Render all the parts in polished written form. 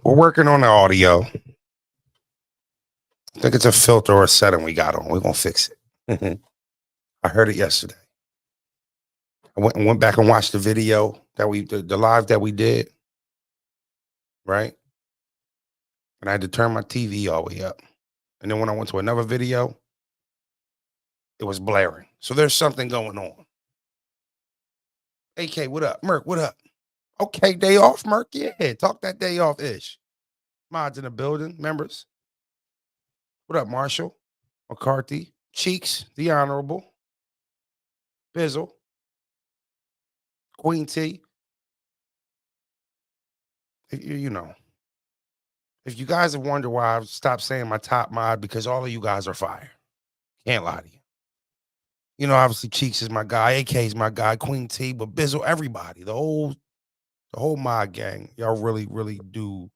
We're working on the audio. I think it's a filter or a setting we got on. We're gonna fix it. I heard it yesterday. I went back and watched the video that the live that we did, right? And I had to turn my TV all the way up. And then when I went to another video, it was blaring. So there's something going on. AK, what up? Merk, what up? Okay, day off, Merk. Yeah, talk that day off ish. Mods in the building, members. What up, Marshall? McCarthy, Cheeks, the Honorable, Bizzle, Queen T. You know, if you guys have wondered why I've stopped saying my top mod, because all of you guys are fire. Can't lie to you. You know, obviously Cheeks is my guy, AK is my guy, Queen T, but Bizzle, everybody, the whole mod gang, y'all really, really do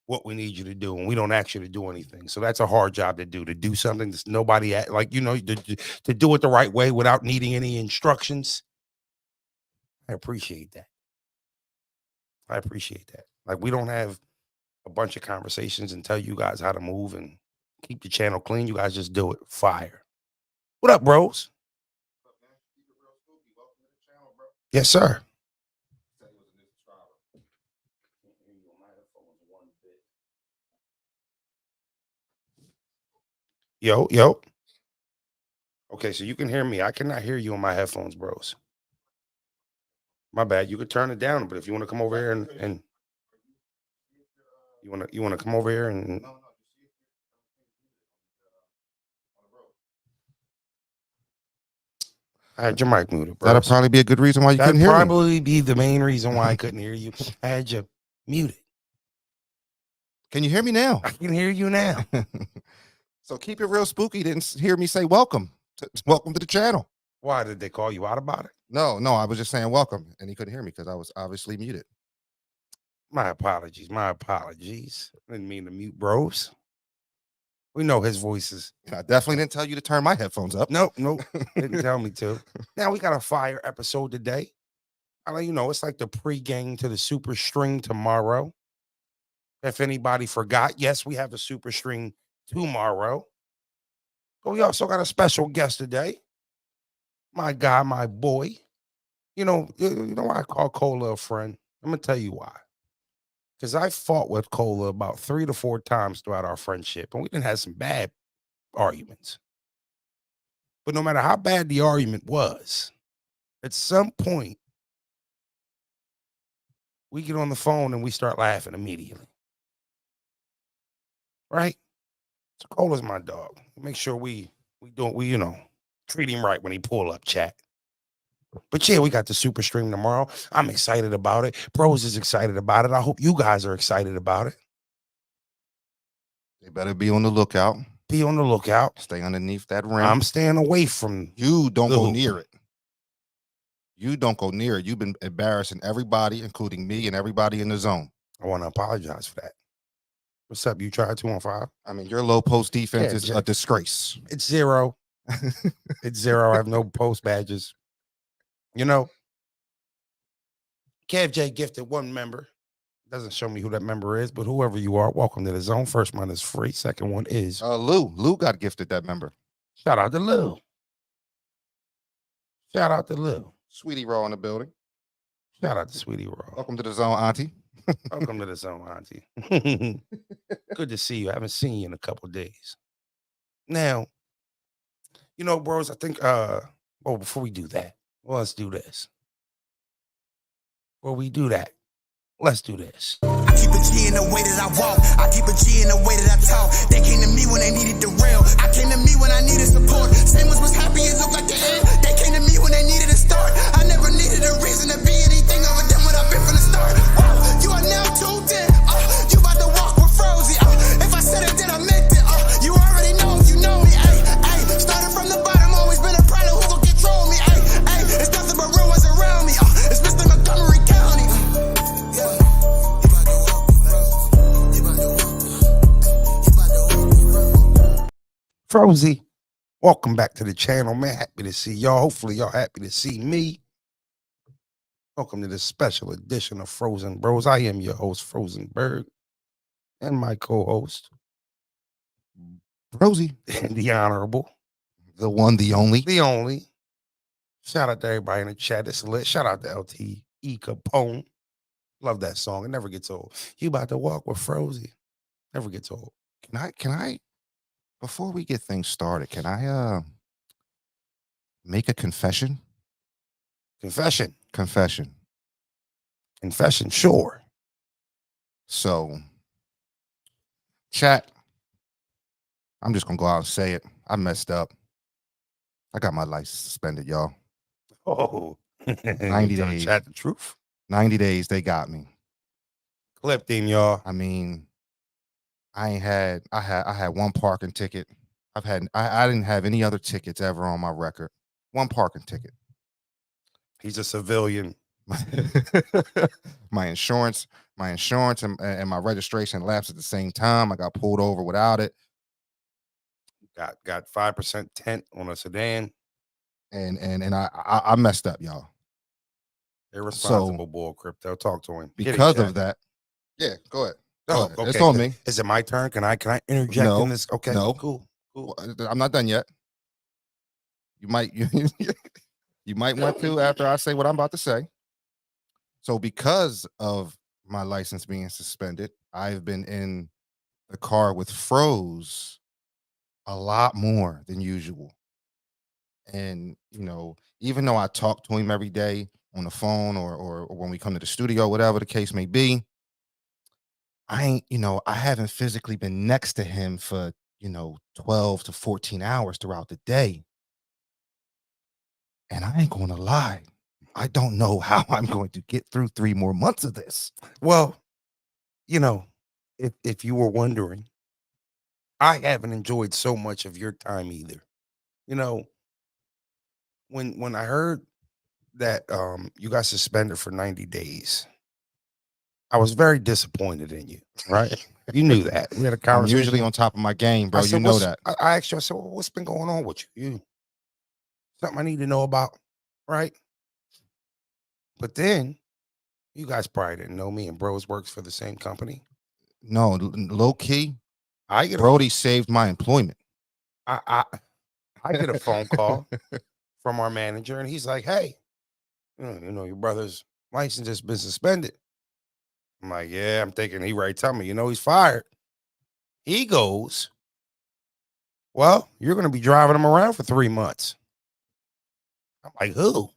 what we need you to do, and we don't ask you to do anything. So that's a hard job to do something that's nobody like, you know, to do it the right way without needing any instructions. I appreciate that. Like, we don't have a bunch of conversations and tell you guys how to move and keep the channel clean. You guys just do it. Fire. What up, Broze? Yes, sir. Yo. Okay, so you can hear me. I cannot hear you on my headphones, Broze. My bad. You could turn it down, but if you want to come over here and you want to come over here and I had your mic muted, bro. That'll probably be a good reason why you couldn't hear me. That'd probably be the main reason why I couldn't hear you. I had you muted. Can you hear me now? I can hear you now. So keep it real spooky. Didn't hear me say welcome to the channel. Why did they call you out about it? No, I was just saying welcome, and he couldn't hear me because I was obviously muted. My apologies. I didn't mean to mute Broze. We know his voices. I definitely didn't tell you to turn my headphones up. Nope. Didn't tell me to. Now we got a fire episode today. I'll let you know, it's like the pre-game to the super string tomorrow. If anybody forgot, yes, we have a super string tomorrow. But we also got a special guest today. My guy, my boy. You know why I call Cola a friend? I'm going to tell you why. Because I fought with Cola about 3 to 4 times throughout our friendship, and we didn't have some bad arguments. But no matter how bad the argument was, at some point, we get on the phone and we start laughing immediately. Right? So Cola's my dog. Make sure we treat him right when he pull up, chat. But yeah, we got the super stream tomorrow. I'm excited about it. Broze is excited about it. I hope you guys are excited about it. They better be on the lookout. Be on the lookout. Stay underneath that rim. I'm staying away from you. Don't go near it. You don't go near it. You've been embarrassing everybody, including me and everybody in the zone. I want to apologize for that. What's up? You tried 2-on-5? I mean, your low post defense is a disgrace. It's 0. It's 0. I have no post badges. You know, Kev J gifted 1 member. Doesn't show me who that member is, but whoever you are, welcome to the zone. First one is free. Second one is Lou. Lou got gifted that member. Shout out to Lou. Sweetie Raw in the building. Shout out to Sweetie Raw. Welcome to the zone, Auntie. Welcome to the zone, Auntie. Good to see you. I haven't seen you in a couple days. Now, you know, bros, I think before we do that, let's do this. Before we do that, let's do this. I keep a G in the way that I walk. I keep a G in the way that I talk. They came to me when they needed the rail. I came to me when I needed support. Same was happy, it looked like the end. They came to me when they needed a start. I never needed a reason to be anything other than what I've been from the start. You are now tuned in. You about to walk with Frozy. If I said it, then I meant it. You already know, you know me. Started from the bottom, always been a problem. Who gon' control me? It's nothing but real ones around me. It's Mr. Montgomery County. Frozy, welcome back to the channel, man. Happy to see y'all. Hopefully y'all happy to see me. Welcome to this special edition of Frozen Bros. I am your host, Frozenberg. and my co-host, Broze, the honorable, the one, the only. the only. Shout out to everybody in the chat. It's lit. Shout out to LTE Capone. Love that song. It never gets old. You about to walk with Frozy. Never gets old. Can I, before we get things started, can I make a confession? Confession. Confession. Confession, sure. So, chat, I'm just gonna go out and say it. I messed up. I got my license suspended, y'all. Oh, 90 days. Chat the truth. 90 days, they got me. Clipped him, y'all. I mean, I had one parking ticket. I didn't have any other tickets ever on my record. One parking ticket. He's a civilian. my insurance and my registration lapsed at the same time. I got pulled over without it. Got 5% tent on a sedan. And I messed up, y'all. Irresponsible bull crypto. Talk to him. Because of that. Yeah, go ahead. Oh, ahead. okay. It's on me. Is it my turn? Can I interject in this? Okay. No. Cool. I'm not done yet. You might you might want to after I say what I'm about to say. So because of my license being suspended, I've been in the car with Froze a lot more than usual. And, even though I talk to him every day on the phone or when we come to the studio, whatever the case may be, I haven't physically been next to him for, 12 to 14 hours throughout the day. And I ain't going to lie. I don't know how I'm going to get through 3 more months of this. Well, if you were wondering, I haven't enjoyed so much of your time either. When I heard that you got suspended for 90 days, I was very disappointed in you, right? You knew that. We had a I'm conversation. usually on top of my game, bro. I said, You know that. I asked you, I said, well, what's been going on with you? Something I need to know about, right? But then you guys probably didn't know me and Broze works for the same company. No, low key, I get Brody saved my employment. I get a phone call from our manager, and he's like, hey, your brother's license has been suspended. I'm like, yeah, I'm thinking he right tell me, he's fired. He goes, well, you're going to be driving him around for 3 months. I'm like, who?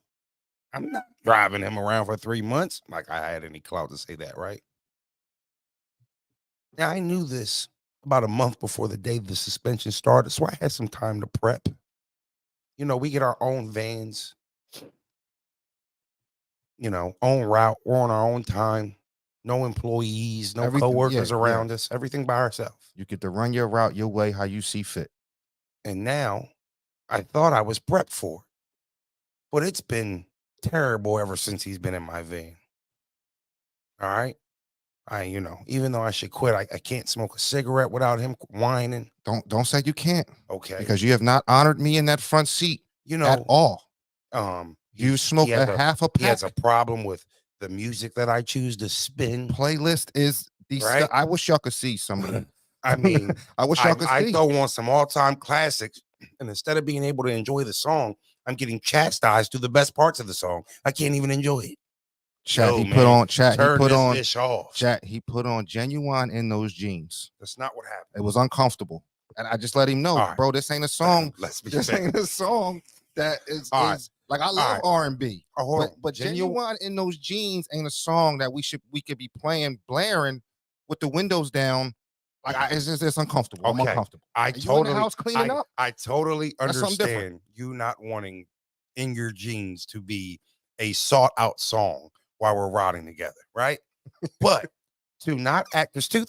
I'm not driving him around for 3 months. Like I had any clout to say that, right? Now, I knew this about a month before the day the suspension started, so I had some time to prep. We get our own vans, own route. We're on our own time. No employees, no coworkers around us. Everything by ourselves. You get to run your route your way, how you see fit. And now I thought I was prepped for it. But it's been terrible ever since he's been in my van. All right. Even though I should quit, I can't smoke a cigarette without him whining. Don't say you can't. Okay. Because you have not honored me in that front seat at all. You smoke half a pack. He has a problem with the music that I choose to spin. Playlist is the right? I wish y'all could see some of them. I mean, I wish y'all could see. I throw on some all-time classics, and instead of being able to enjoy the song, I'm getting chastised through the best parts of the song. I can't even enjoy it. Chat, Yo, he man, put on chat. He turn put this on bitch off. Chat. He put on Genuine in those jeans. That's not what happened. It was uncomfortable, and I just let him know, right. bro. This ain't a song. This ain't a song that is like I love R&B, but Genuine in those jeans ain't a song that we could be playing, blaring with the windows down. Like it's uncomfortable. Okay. I'm uncomfortable. I totally house cleaning up. I totally understand you not wanting In Your Jeans to be a sought out song while we're riding together, right? But to not act, there's two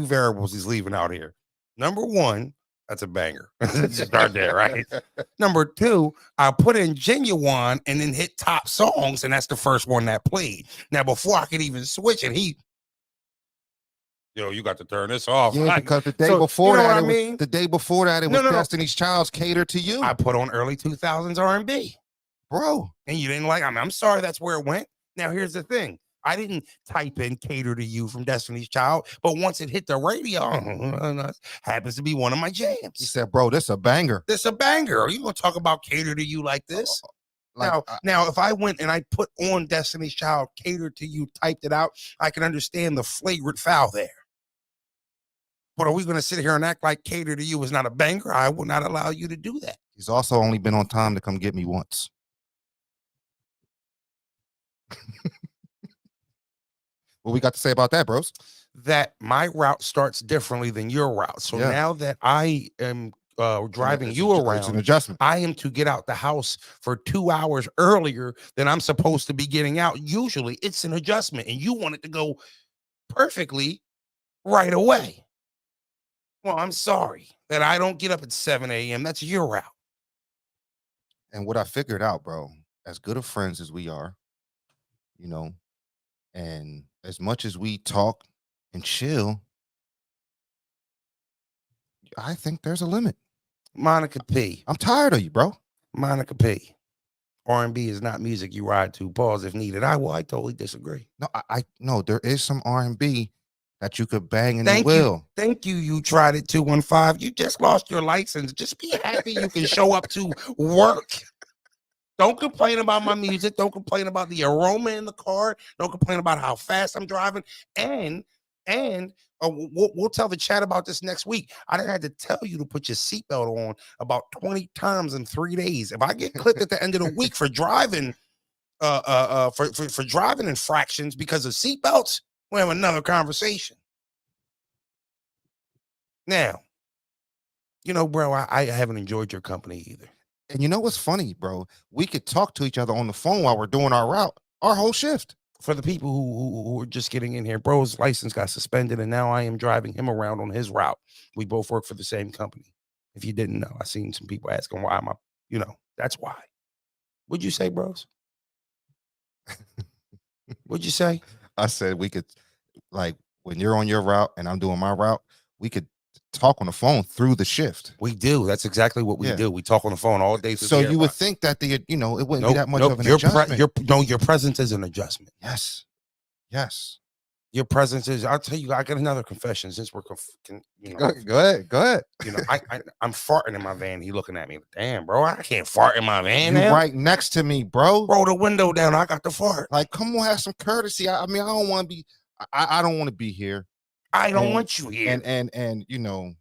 variables he's leaving out here. Number one, that's a banger. Let's start there, right? Number two, I put in Genuine and then hit top songs, and that's the first one that played. Now, before I could even switch it, you got to turn this off. Yeah, because the day before that, it was Destiny's Child's Cater to You. I put on early 2000s R&B. Bro. And you didn't like, I'm sorry, that's where it went. Now, here's the thing. I didn't type in "Cater to You" from Destiny's Child, but once it hit the radio, happens to be one of my He jams. said, bro, this a banger. This a banger. Are you gonna talk about "Cater to You" like this? Like, Now, if I went and I put on Destiny's Child "Cater to You," typed it out, I can understand the flagrant foul there. But are we going to sit here and act like "Cater to You" is not a banger? I will not allow you to do that. he's also only been on time to come get me once. What we got to say about that, bros? That my route starts differently than your route. So Yeah. now that I am driving It's you It's an around, adjustment. I am to get out the house for 2 hours earlier than I'm supposed to be getting out. Usually it's an adjustment, and you want it to go perfectly right away. Well, I'm sorry that I don't get up at 7 a.m. That's your route. And what I figured out, bro, as good of friends as we are, you know, and as much as we talk and chill, I think there's a limit. Monica P. I'm tired of you, bro. Monica P. R&B is not music you ride to. Pause if needed. I totally disagree. No, no, there is some R&B that you could bang in the Thank wheel. you. Thank you. You tried it 215. You just lost your license. Just be happy you can show up to work. Don't complain about my music. Don't complain about the aroma in the car. Don't complain about how fast I'm driving. And we'll tell the chat about this next week. I done had to tell you to put your seatbelt on about 20 times in 3 days. If I get clipped at the end of the week for driving, for driving infractions because of seatbelts, we'll have another conversation. Now, you know, bro, I haven't enjoyed your company either. And you know what's funny, bro? We could talk to each other on the phone while we're doing our route, our whole shift. For the people who are just getting in here, bro's license got suspended, and now I am driving him around on his route. We both work for the same company. If you didn't know, I seen some people asking why am I, you know, that's why. What'd you say, bros? What'd you say? I said we could, like, when you're on your route and I'm doing my route, we could talk on the phone through the shift. We do. That's exactly what we do. We talk on the phone all day. So you would think that it wouldn't be that much of an adjustment. Your presence is an adjustment. Yes. Yes. Your presence is. I'll tell you. I got another confession since we're. Go ahead. You know, I'm farting in my van. He looking at me. Damn, bro, I can't fart in my van. You now. Right next to me, bro. Roll the window down. I got the fart. Like, come on, have some courtesy. I mean, I don't want to be. I don't want to be here. I don't want you here. And you know,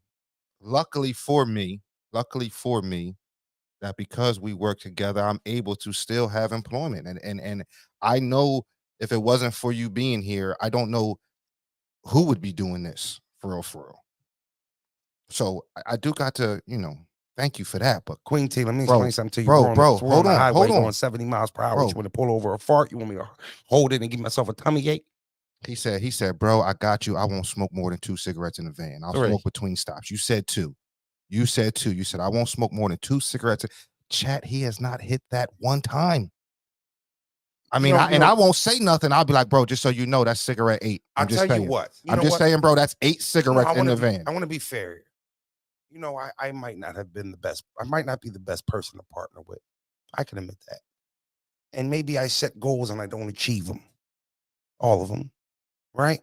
luckily for me, that because we work together, I'm able to still have employment. And I know if it wasn't for you being here, I don't know who would be doing this for real. So I do got to, thank you for that. But Queen T, let me explain something to you. Bro, hold on. Going 70 miles per hour. You want to pull over a fart? You want me to hold it and give myself a tummy ache? He said, bro, I got you. I won't smoke more than 2 cigarettes in the van. I'll smoke between stops. You said 2. You said I won't smoke more than 2 cigarettes. Chat, he has not hit that one time. I mean, I won't say nothing. I'll be like, bro, just so you know, that's cigarette 8. I'll tell you what. I'm just saying, bro, that's 8 cigarettes in the van. I want to be fair. You know, I might not have been the best. I might not be the best person to partner with. I can admit that. And maybe I set goals and I don't achieve them. All of them. Right?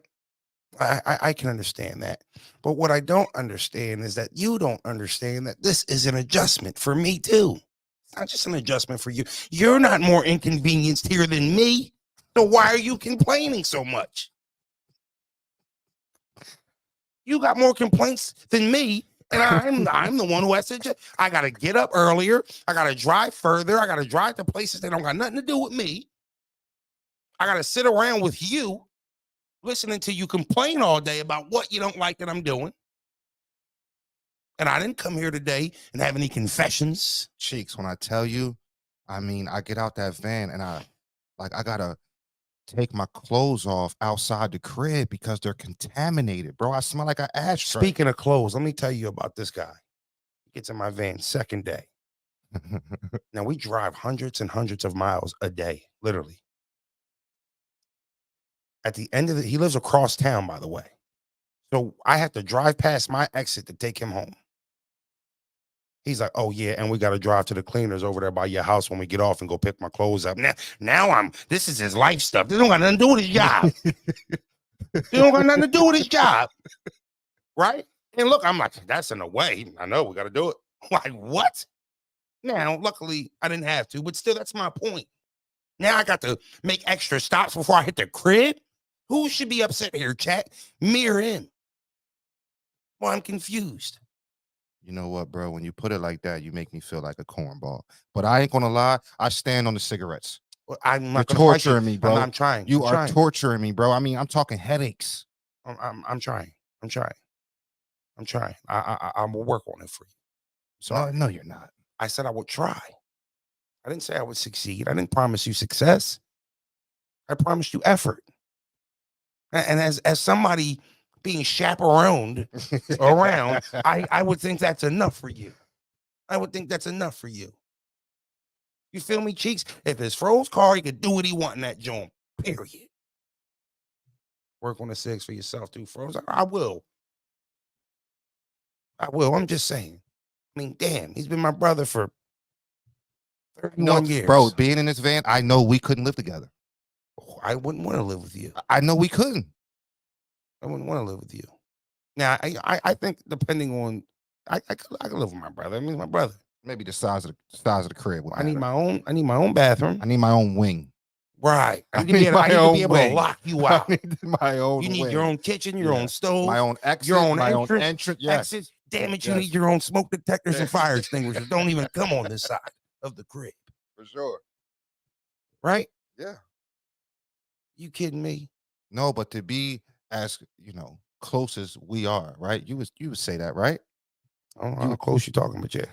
I can understand that. But what I don't understand is that you don't understand that this is an adjustment for me too. It's not just an adjustment for you. You're not more inconvenienced here than me. So why are you complaining so much? You got more complaints than me. And I'm the one who has to. I got to get up earlier. I got to drive further. I got to drive to places that don't got nothing to do with me. I got to sit around with you, listening to you complain all day about what you don't like that I'm doing. And I didn't come here today and have any confessions. Cheeks, when I tell you, I mean, I get out that van and I gotta take my clothes off outside the crib because they're contaminated, bro. I smell like an ashtray. Speaking of clothes, let me tell you about this guy. He gets in my van second day. Now we drive hundreds and hundreds of miles a day, literally. At the end of he lives across town, by the way. So I have to drive past my exit to take him home. He's like, oh yeah, and we got to drive to the cleaners over there by your house when we get off and go pick my clothes up. Now this is his life stuff. This don't got nothing to do with his job. This don't got nothing to do with his job, right? And look, I'm like, that's in the way. I know we got to do it. Like what? Now, luckily, I didn't have to, but still, that's my point. Now I got to make extra stops before I hit the crib. Who should be upset here, chat? Me or him? Well, I'm confused. You know what, bro? When you put it like that, you make me feel like a cornball. But I ain't gonna lie, I stand on the cigarettes. Well, I'm You're not gonna fight torturing me, bro. I'm trying. You I'm are trying. torturing me, bro. I mean, I'm talking headaches. I'm trying. I'm trying. I will work on it for you. So no, you're not. I said I would try. I didn't say I would succeed. I didn't promise you success. I promised you effort. And as somebody being chaperoned around, I would think that's enough for you. I would think that's enough for you. You feel me, Cheeks? If it's Fro's car, he could do what he want in that joint. Period. Work on the 6 for yourself too, Fro's. I will. I'm just saying. I mean, damn, he's been my brother for 31 years. Bro, being in this van, I know we couldn't live together. Oh, I wouldn't want to live with you. I know we couldn't. I wouldn't want to live with you. Now, I think depending on, I could live with my brother. I mean, my brother. Maybe the size of the crib. I need my own bathroom. I need my own wing. Right. I need to be able to lock you out. I need my own. You need wing. your own kitchen, your own stove, my own exit, your own my entrance. own entrance. Yes. Exit. Damn it, you need your own smoke detectors and fire extinguishers. Don't even come on this side of the crib. For sure. Right? Yeah. You kidding me? No, but to be as close as we are, right? You would say that, right? I don't know how close you talking, but yeah.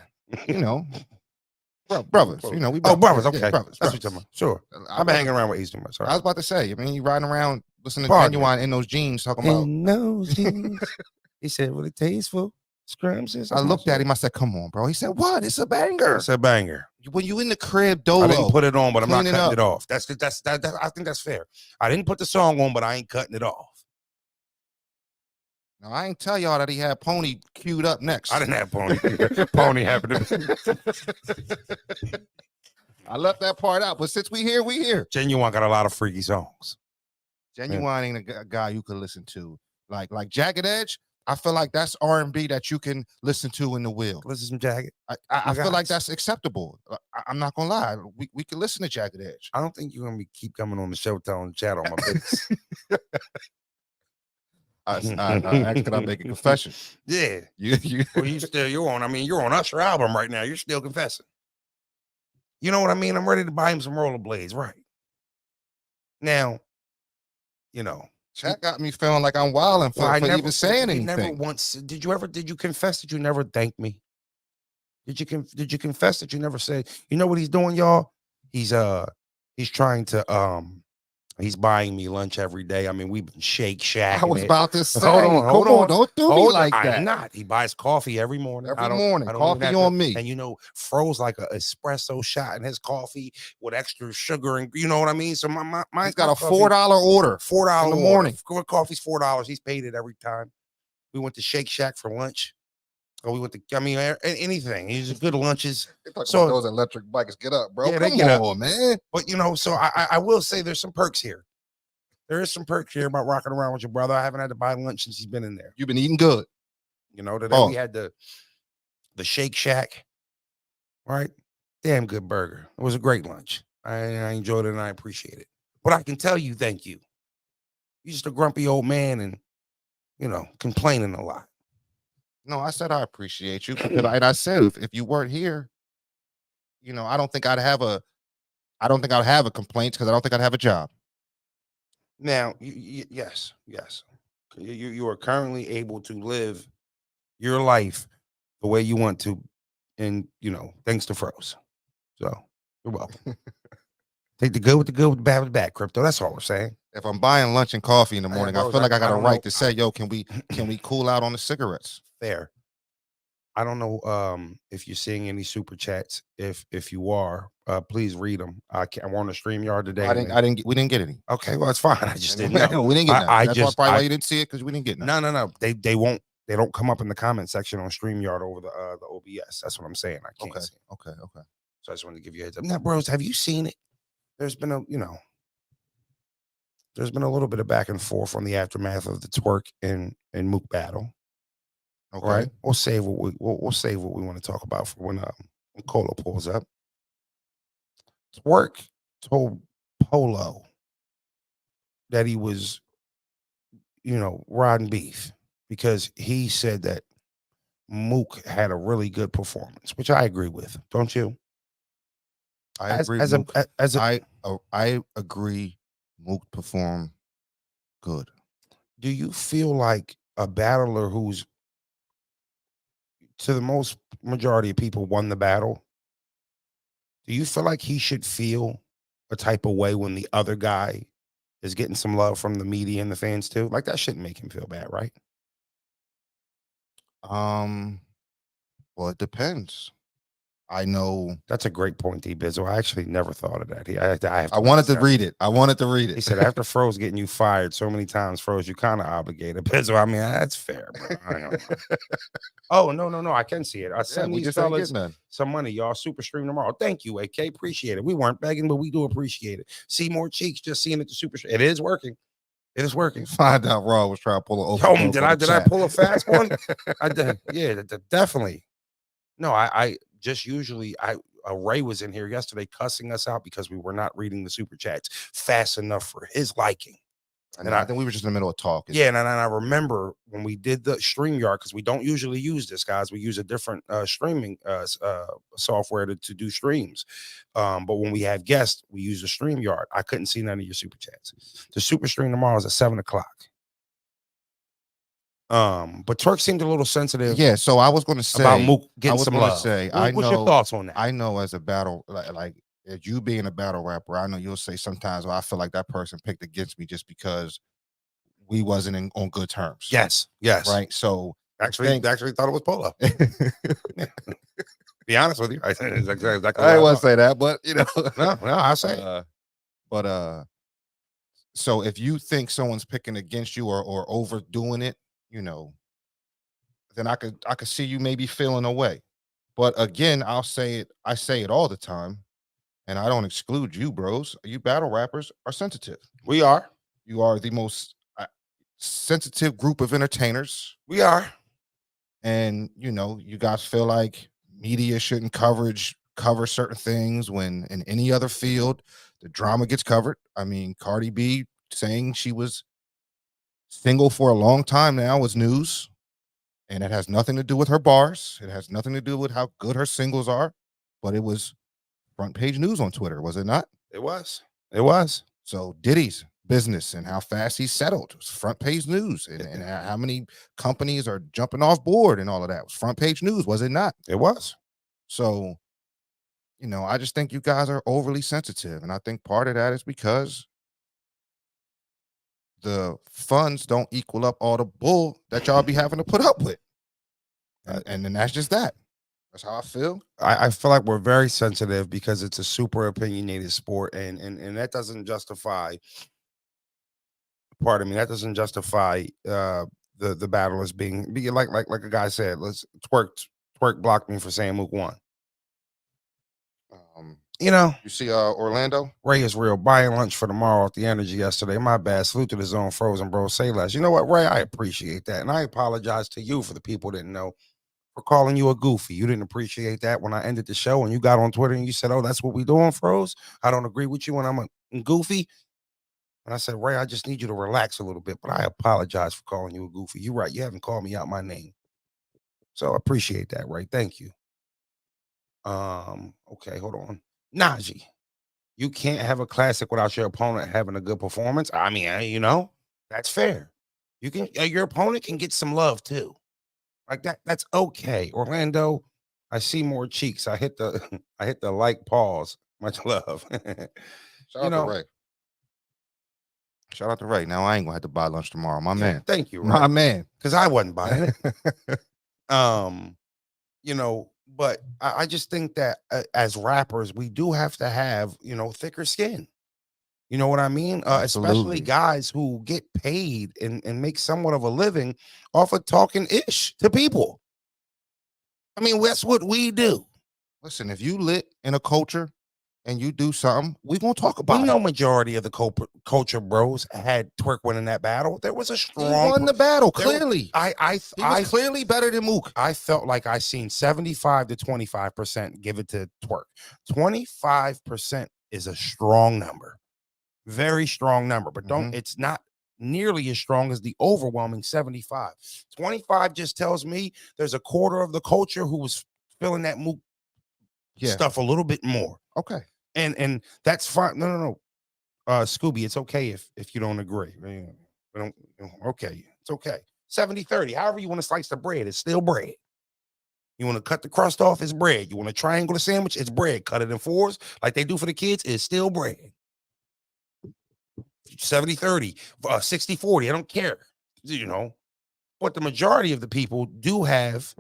Brothers. We brothers. Okay, yeah, brothers. That's what you're talking about. Sure. I've been hanging around with East too much. I was about to say. I mean, you riding around listening to Pardon Genuine in those jeans, talking about. In those jeans. He said, "Well, it tastes for scrums." I looked at him. I said, "Come on, bro." He said, "What? It's a banger." It's a banger. When you in the crib, Dolo. I didn't put it on, but I'm not clean it cutting up. it off. That's I think that's fair. I didn't put the song on, but I ain't cutting it off. Now, I ain't tell y'all that he had Pony queued up next. I didn't have Pony. Pony happened to me. I left that part out, but since we here. Genuine got a lot of freaky songs. Genuine ain't a guy you could listen to. Like Jagged Edge, I feel like that's R&B that you can listen to in the wheel. Listen to some Jagged. I feel like that's acceptable. I'm not gonna lie. We can listen to Jagged Edge. I don't think you're gonna keep coming on the show telling chat on my business. Can I make a confession? Yeah. Well, you're on Usher album right now. You're still confessing. You know what I mean? I'm ready to buy him some rollerblades, right? Now, Chat got me feeling like I'm wilding for even saying anything. Never once did you confess that you never thanked me? Did you confess that you never said, you know what he's doing, y'all? He's trying to he's buying me lunch every day. I mean, we've been Shake Shack. I was about to say, hold on. Don't do me like that. I'm not. He buys coffee every morning. Every morning, coffee on me. And Fro's like an espresso shot in his coffee with extra sugar, and you know what I mean. So mine's got a $4 order. $4 in the morning. Coffee's $4. He's paid it every time. We went to Shake Shack for lunch. Or we went to, anything. He's good lunches. So those electric bikes get up, bro. Yeah, Come on, man. But so I will say there's some perks here. There is some perks here about rocking around with your brother. I haven't had to buy lunch since he's been in there. You've been eating good. Today we had the Shake Shack, right? Damn good burger. It was a great lunch. I enjoyed it and I appreciate it. But I can tell you, thank you. You're just a grumpy old man and, complaining a lot. No, I said I appreciate you. And I said if you weren't here, I don't think I'd have a complaint because I don't think I'd have a job. Now, yes. You are currently able to live your life the way you want to, and thanks to Froze. So you're welcome. Take the good with the good, with the bad with the bad, Crypto. That's all we're saying. If I'm buying lunch and coffee in the morning, I feel like I got a right to say, yo, can we cool out on the cigarettes? Fair. I don't know if you're seeing any super chats. If you are, please read them. I'm on the StreamYard today. We didn't get any. Okay, well it's fine. I just didn't know. We didn't get that. That's probably why you didn't see it, because we didn't get none. No. They won't They don't come up in the comment section on StreamYard over the OBS. That's what I'm saying. I can't Okay. see it. Okay. Okay. So I just wanted to give you a heads up. Now, bros, have you seen it? There's been there's been a little bit of back and forth on the aftermath of the Twork and Mook battle. Okay. All right, we'll save we'll save what we want to talk about for when Cola pulls up. Twork told Polo that he was, riding beef because he said that Mook had a really good performance, which I agree with. Don't you? I agree. As Mook, a I agree. Mook performed good. do you feel like a battler who's to the most majority of people won the battle? Do you feel like he should feel a type of way when the other guy is getting some love from the media and the fans too? Like that shouldn't make him feel bad, right? Well, it depends. I know. That's a great point, D Bizzle. I actually never thought of that. I have I wanted to read it. I wanted to read it. He said, after Froze getting you fired so many times, Froze, you kind of obligated. Bizzle, I mean, that's fair, bro. Oh, no. I can see it. I send we these just ain't fellas getting none. some money, y'all. Super stream tomorrow. Thank you, AK. Appreciate it. We weren't begging, but we do appreciate it. See more cheeks just seeing it to super stream. It is working. It is working. Find out Raw was trying to pull an Yo, open. did I pull a fast one? I did. Yeah, definitely. No, I just usually Ray was in here yesterday cussing us out because we were not reading the super chats fast enough for his liking. And I think we were just in the middle of talking. Yeah, and I remember when we did the StreamYard, because we don't usually use this, guys. We use a different streaming software to do streams. But when we have guests, we use the StreamYard. I couldn't see none of your super chats. The super stream tomorrow is at 7:00. But Twork seemed a little sensitive. Yeah, so I was going to say about Mook getting some love. What's your thoughts on that? I know as a battle, like as you being a battle rapper, I know you'll say sometimes, well, I feel like that person picked against me just because we wasn't on good terms. Yes. Right. So actually thought it was Polo. Be honest with you, I think it's exactly. I didn't want to say that, but no, I say it. But so if you think someone's picking against you or overdoing it, then I could see you maybe feeling away. But again, I say it all the time, and I don't exclude you, bros. You battle rappers are sensitive. We are. You are the most sensitive group of entertainers. We are. And you guys feel like media shouldn't cover certain things when in any other field the drama gets covered. I mean, Cardi B saying she was single for a long time now was news, and it has nothing to do with her bars. It has nothing to do with how good her singles are, but it was front page news on Twitter, was it not? It was. So Diddy's business and how fast he settled was front page news, and how many companies are jumping off board and all of that was front page news, was it not? It was. So, I just think you guys are overly sensitive, and I think part of that is because the funds don't equal up all the bull that y'all be having to put up with. And then that's just that. That's how I feel. I feel like we're very sensitive because it's a super opinionated sport, and that doesn't justify. Pardon me. That doesn't justify the battle as being like a guy said. Let's Twork blocked me for saying Mook won. You see Orlando? Ray is real. Buying lunch for tomorrow at the Energy yesterday. My bad. Salute to the zone frozen, bro. Say less. You know what, Ray? I appreciate that. And I apologize to you for the people that didn't know for calling you a goofy. You didn't appreciate that when I ended the show and you got on Twitter and you said, oh, that's what we doing, Froze. I don't agree with you when I'm a goofy. And I said, Ray, I just need you to relax a little bit. But I apologize for calling you a goofy. You're right. You haven't called me out my name. So I appreciate that, Ray. Thank you. Okay, hold on. Najee, you can't have a classic without your opponent having a good performance. I mean, that's fair. You can your opponent can get some love too. Like that, that's okay. Orlando, I see more cheeks. I hit the like pause. Much love. Shout out to Ray. Shout out to Ray. Now I ain't gonna have to buy lunch tomorrow. My man. Thank you, Ray. My man. Because I wasn't buying it. But I just think that as rappers, we do have to have, thicker skin. You know what I mean? Especially Absolutely. guys who get paid and make somewhat of a living off of talking ish to people. I mean, that's what we do. Listen, if you lit in a culture and you do something, we're gonna talk We about know it. majority of the culture bros had Twork winning that battle. There was a He strong. won the battle there- clearly. I He was clearly better than Mook. I felt like I seen 75 to 25% give it to Twork. 25% is a strong number, very strong number, but don't. It's not nearly as strong as the overwhelming 75. 25 just tells me there's a quarter of the culture who was feeling that Mook Yeah. stuff a little bit more. Okay. And that's fine. No. Scooby, it's okay if you don't agree. Okay, it's okay. 70-30. However you want to slice the bread, it's still bread. You want to cut the crust off, it's bread. You want to triangle the sandwich, it's bread. Cut it in fours like they do for the kids, it's still bread. 70-30, 60-40, I don't care. You know, but the majority of the people do have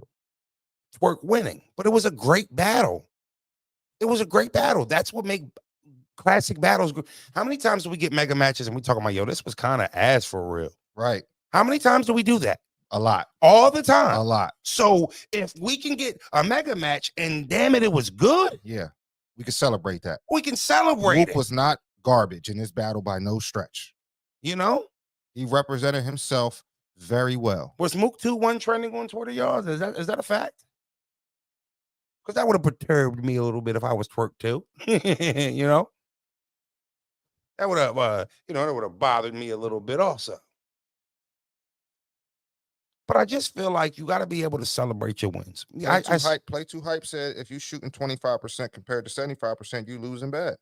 Twork winning. But it was a great battle. It was a great battle. That's what make classic battles. How many times do we get mega matches and we talking about, yo, this was kind of ass for real? Right. How many times do we do that? A lot. All the time. A lot. So if we can get a mega match and damn it was good, Yeah. We can celebrate that. we can celebrate Mook it. was not garbage in this battle by no stretch. You know? He represented himself very well. Was Mook 2-1 trending on Twitter, y'all? Is that a fact? Because that would have perturbed me a little bit if I was Twork too. You know? That would have that would have bothered me a little bit also. But I just feel like you got to be able to celebrate your wins. Play Too Hype said if you're shooting 25% compared to 75%, you losing bad.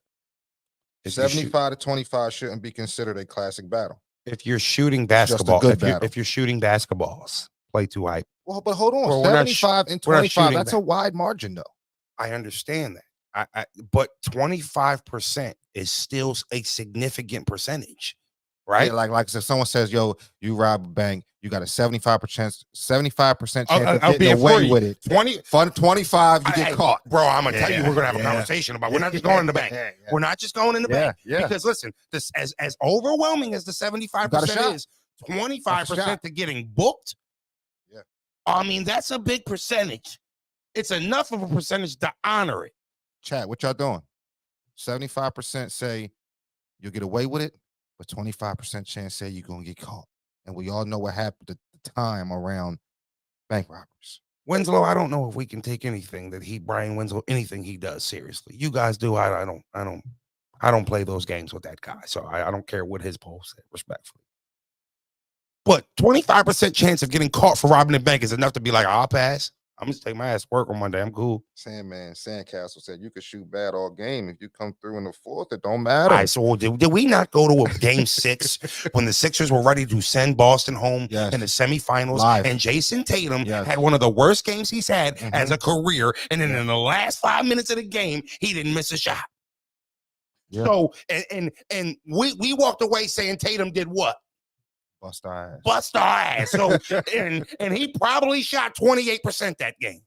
75 to 25 shouldn't be considered a classic battle. If you're shooting basketball, if you're shooting basketballs, Play Too Hype. Well, but hold on, Well, 75 and 25, that's that. a wide margin though. I understand that. But 25% is still a significant percentage, right? Yeah, like if someone says, yo, you rob a bank, you got a 75% chance of getting away with it. 25, you get caught. Bro, I'm gonna tell you, we're gonna have a conversation about we're not just going in the bank. We're not just going in the bank. Because listen, this as overwhelming as the 75% is, 25% to getting booked. Yeah. I mean, that's a big percentage. It's enough of a percentage to honor it. Chat, what y'all doing? 75% say you'll get away with it, but 25% chance say you're gonna get caught. And we all know what happened at the time around bank robbers. Winslow, I don't know if we can take anything that Brian Winslow, anything he does seriously. You guys do. I don't play those games with that guy. So I don't care what his poll said, respectfully. But 25% chance of getting caught for robbing a bank is enough to be like, I'll pass. I'm just take my ass to work on Monday. I'm cool. Sandcastle said you could shoot bad all game. If you come through in the fourth, it don't matter. All right, so did we not go to a game 6 when the Sixers were ready to send Boston home in the semifinals? Live. And Jason Tatum had one of the worst games he's had as a career. And then in the last 5 minutes of the game, he didn't miss a shot. Yeah. So and we walked away saying Tatum did what? Bust our ass. Bust our ass. So and he probably shot 28% that game.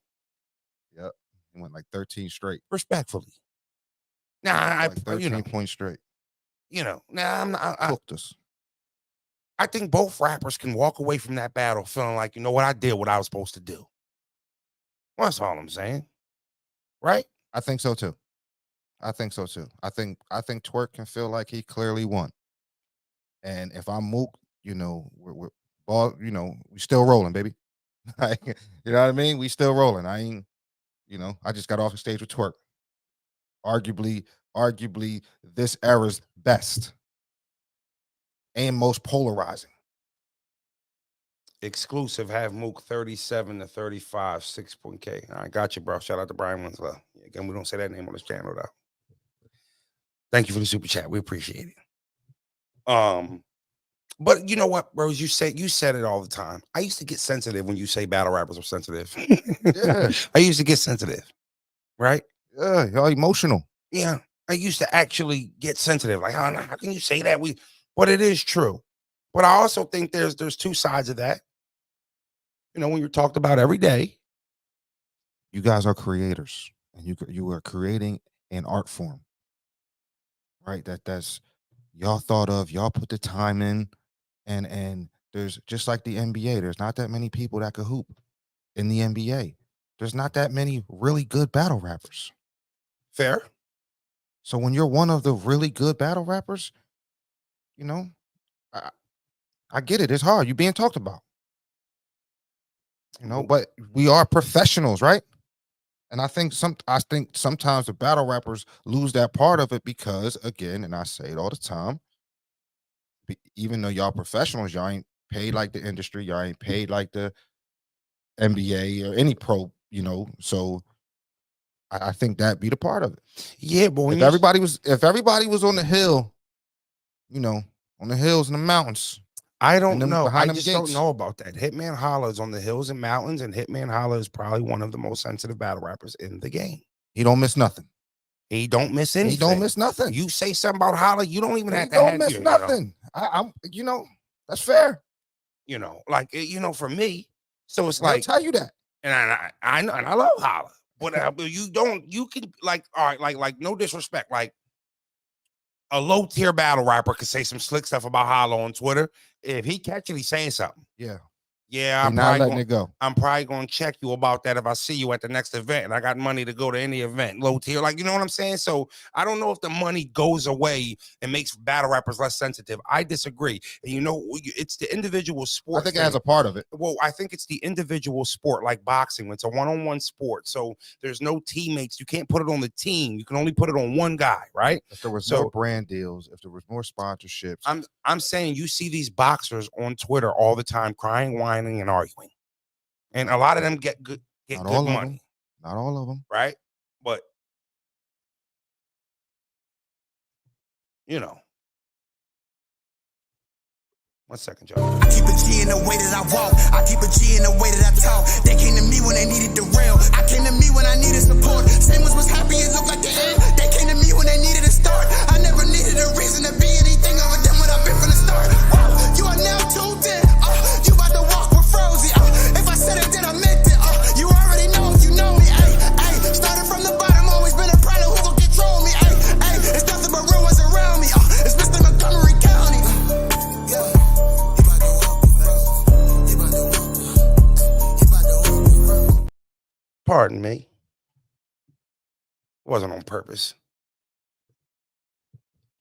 Yep. He went like 13 straight. Respectfully. Nah, like 13 points straight. Cooked us. I think both rappers can walk away from that battle feeling like, you know what, I did what I was supposed to do. Well, that's all I'm saying. Right? I think so too. I think Twork can feel like he clearly won. And if I'm Mook, we're ball, we still rolling, baby. Like, you know what I mean? We still rolling. I ain't, I just got off the stage with Twork. Arguably this era's best and most polarizing. Exclusive have Mook 37 to 35, 6.K. I got you, bro. Shout out to Brian Winslow. Again, we don't say that name on this channel though. Thank you for the super chat. We appreciate it. But you know what, bros? You said it all the time. I used to get sensitive when you say battle rappers are sensitive. Yeah. I used to get sensitive, right? Yeah, y'all emotional. Yeah, I used to actually get sensitive. Like, how can you say that? But it is true. But I also think there's two sides of that. When you're talked about every day. You guys are creators, and you are creating an art form, right? y'all thought of, y'all put the time in, and there's just like the NBA, there's not that many people that could hoop in the NBA. There's not that many really good battle rappers. Fair. So when you're one of the really good battle rappers, you know, I get it. It's hard. You're being talked about. You know, but we are professionals, right? And I think sometimes the battle rappers lose that part of it because, again, and I say it all the time, even though y'all professionals, y'all ain't paid like the industry, y'all ain't paid like the NBA or any pro, you know. So I think that be the part of it. Yeah, but if everybody was on the hill, you know, on the hills and the mountains. I don't know. I behind them just gates. don't know about that. Hitman Holla is on the hills and mountains, and Hitman Holla is probably one of the most sensitive battle rappers in the game. He don't miss nothing. He don't miss anything. He don't miss nothing. You say something about Holla, you don't even have to don't miss nothing. I'm, you know, that's fair. You know, like, you know, for me, so it's I'll like, tell you that. and I know, and I love Holla, but you can, like, all right, like no disrespect, like a low tier battle rapper could say some slick stuff about Holla on Twitter. If he catch it, he's saying something. Yeah, I'm not letting it go. I'm probably going to check you about that if I see you at the next event and I got money to go to any event. Low tier, like, you know what I'm saying? So I don't know if the money goes away and makes battle rappers less sensitive. I disagree. And you know, it's the individual sport. I think it has a part of it. Well, I think it's the individual sport, like boxing. It's a one-on-one sport. So there's no teammates. You can't put it on the team. You can only put it on one guy, right? If there was more brand deals, if there was more sponsorships. I'm saying you see these boxers on Twitter all the time crying, whining, and arguing. And a lot of them get good money. Not all of them. Right? But, you know. 1 second, y'all. I keep a G in the way that I walk. I keep a G in the way that I talk. They came to me when they needed the rail. I came to me when I needed support. Same was happy, it looked like the end. They came to me when they needed a start. I never needed a reason to be anything other than what I've been from the start. Wow, you are now tuned in. You about to walk with Froze. If I said it, then I meant it. You already know, you know me. Started from the bottom, always been a problem. Who gon' control me? It's nothing but real ones around me. It's Mr. Montgomery County. Pardon me. It wasn't on purpose.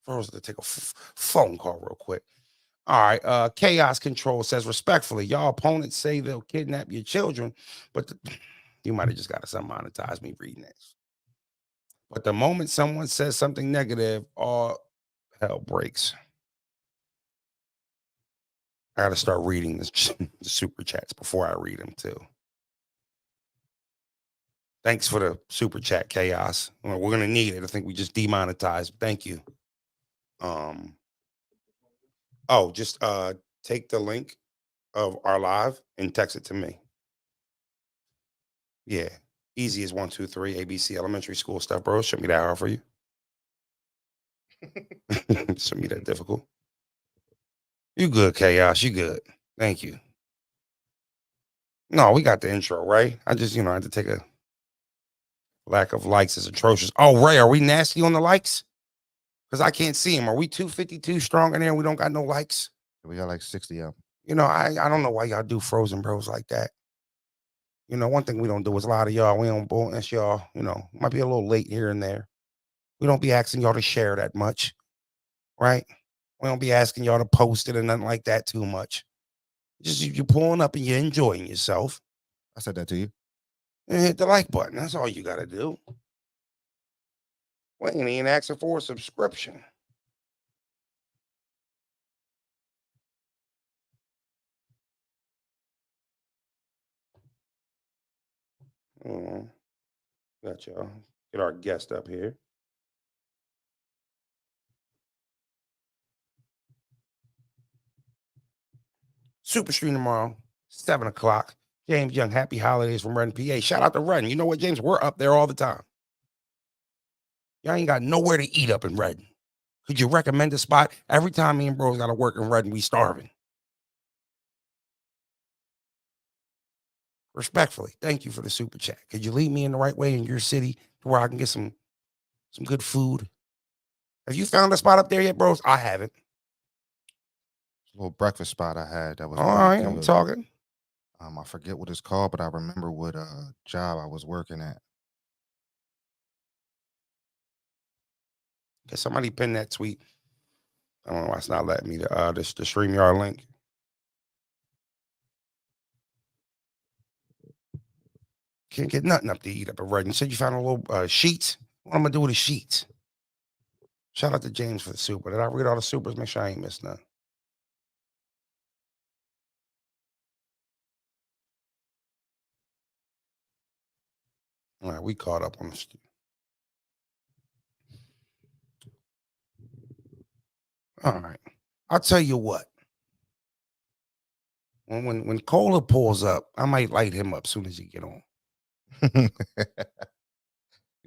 Froze to take a phone call real quick. All right. Chaos Control says, respectfully, y'all opponents say they'll kidnap your children, but you might have just got to monetize me reading this. But the moment someone says something negative, all hell breaks. I got to start reading the super chats before I read them too. Thanks for the super chat, Chaos. We're going to need it. I think we just demonetized. Thank you. Just take the link of our live and text it to me. Yeah. Easy as 1, 2, 3, ABC elementary school stuff, bro. Shouldn't be that hard for you. Shouldn't be that difficult. You good, Chaos. You good. Thank you. No, we got the intro, right? I just, I had to take a lack of likes is atrocious. Oh, Ray, are we nasty on the likes? Because I can't see them. Are we 252 strong in there and we don't got no likes? We got like 60 of I them. don't know why y'all do Frozen Bros like that. One thing we don't do is a lot of y'all. We don't bonus y'all. Might be a little late here and there. We don't be asking y'all to share that much, right? We don't be asking y'all to post it and nothing like that too much. Just you're pulling up and you're enjoying yourself. I said that to you. And hit the like button. That's all you got to do. We ain't even asking for a subscription. Got y'all. Get our guest up here. Super stream tomorrow, 7 o'clock. James Young, happy holidays from Redden, PA. Shout out to Redden. You know what, James? We're up there all the time. Y'all ain't got nowhere to eat up in Redden. Could you recommend a spot? Every time me and Broze got to work in Redden, we starving. Respectfully, thank you for the super chat. Could you lead me in the right way in your city to where I can get some good food Have you found a spot up there yet, bros? I haven't. Little breakfast spot I had that was All really right, good. I'm talking. I forget what it's called, but I remember what job I was working at. Can somebody pin that tweet? I don't know why it's not letting me the StreamYard link. Can't get nothing up to eat up at Red. You said you found a little sheets. What I'm gonna do with the sheets? Shout out to James for the super. Did I read all the supers? Make sure I ain't missed none. All right, we caught up on the. All right, I'll tell you what. When Cola pulls up, I might light him up as soon as he get on. You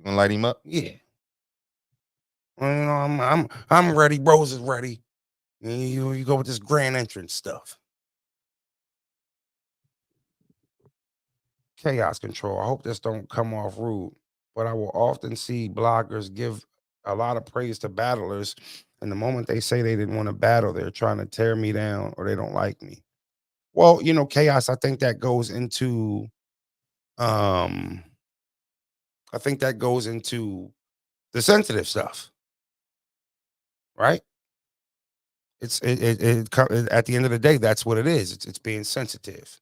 gonna light him up? Yeah. Well, you know, I'm ready. Broze is ready. And you go with this grand entrance stuff. Chaos control. I hope this don't come off rude, but I will often see bloggers give a lot of praise to battlers, and the moment they say they didn't want to battle, they're trying to tear me down or they don't like me. Well, you know, Chaos, I think that goes into the sensitive stuff, right? At the end of the day, that's what it is. It's being sensitive.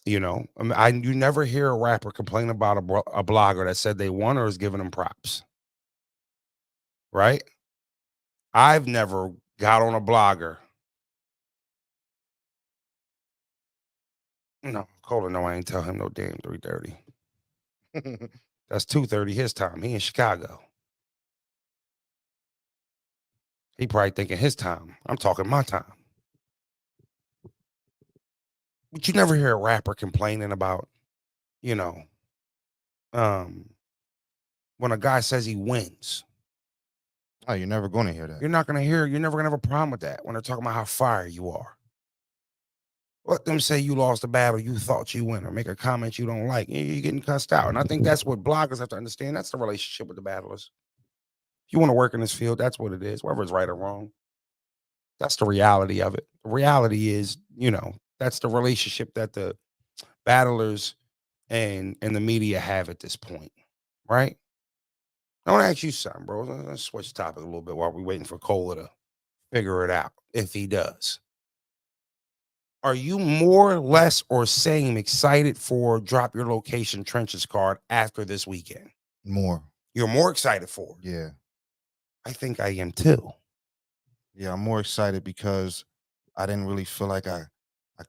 You know, I mean, you never hear a rapper complain about a blogger that said they won or is giving them props, right? I've never got on a blogger. No, Cola, no, I ain't tell him no damn 3:30. That's 2:30 his time. He in Chicago. He probably thinking his time. I'm talking my time. But you never hear a rapper complaining about, you know, when a guy says he wins. Oh, you're never going to hear that. You're never gonna have a problem with that when they're talking about how fire you are. Let them say you lost the battle you thought you win, or make a comment you don't like. You're getting cussed out. And I think that's what bloggers have to understand. That's the relationship with the battlers. If you want to work in this field, that's what it is, whether it's right or wrong. That's the reality of it. The reality is, you know, that's the relationship that the battlers and the media have at this point, right? I want to ask you something, bro. Let's switch the topic a little bit while we're waiting for Cola to figure it out, if he does. Are you more, less, or same excited for Drop Your Location Trenches card after this weekend? More. You're more excited for it? Yeah. I think I am too. Yeah, I'm more excited because I didn't really feel like I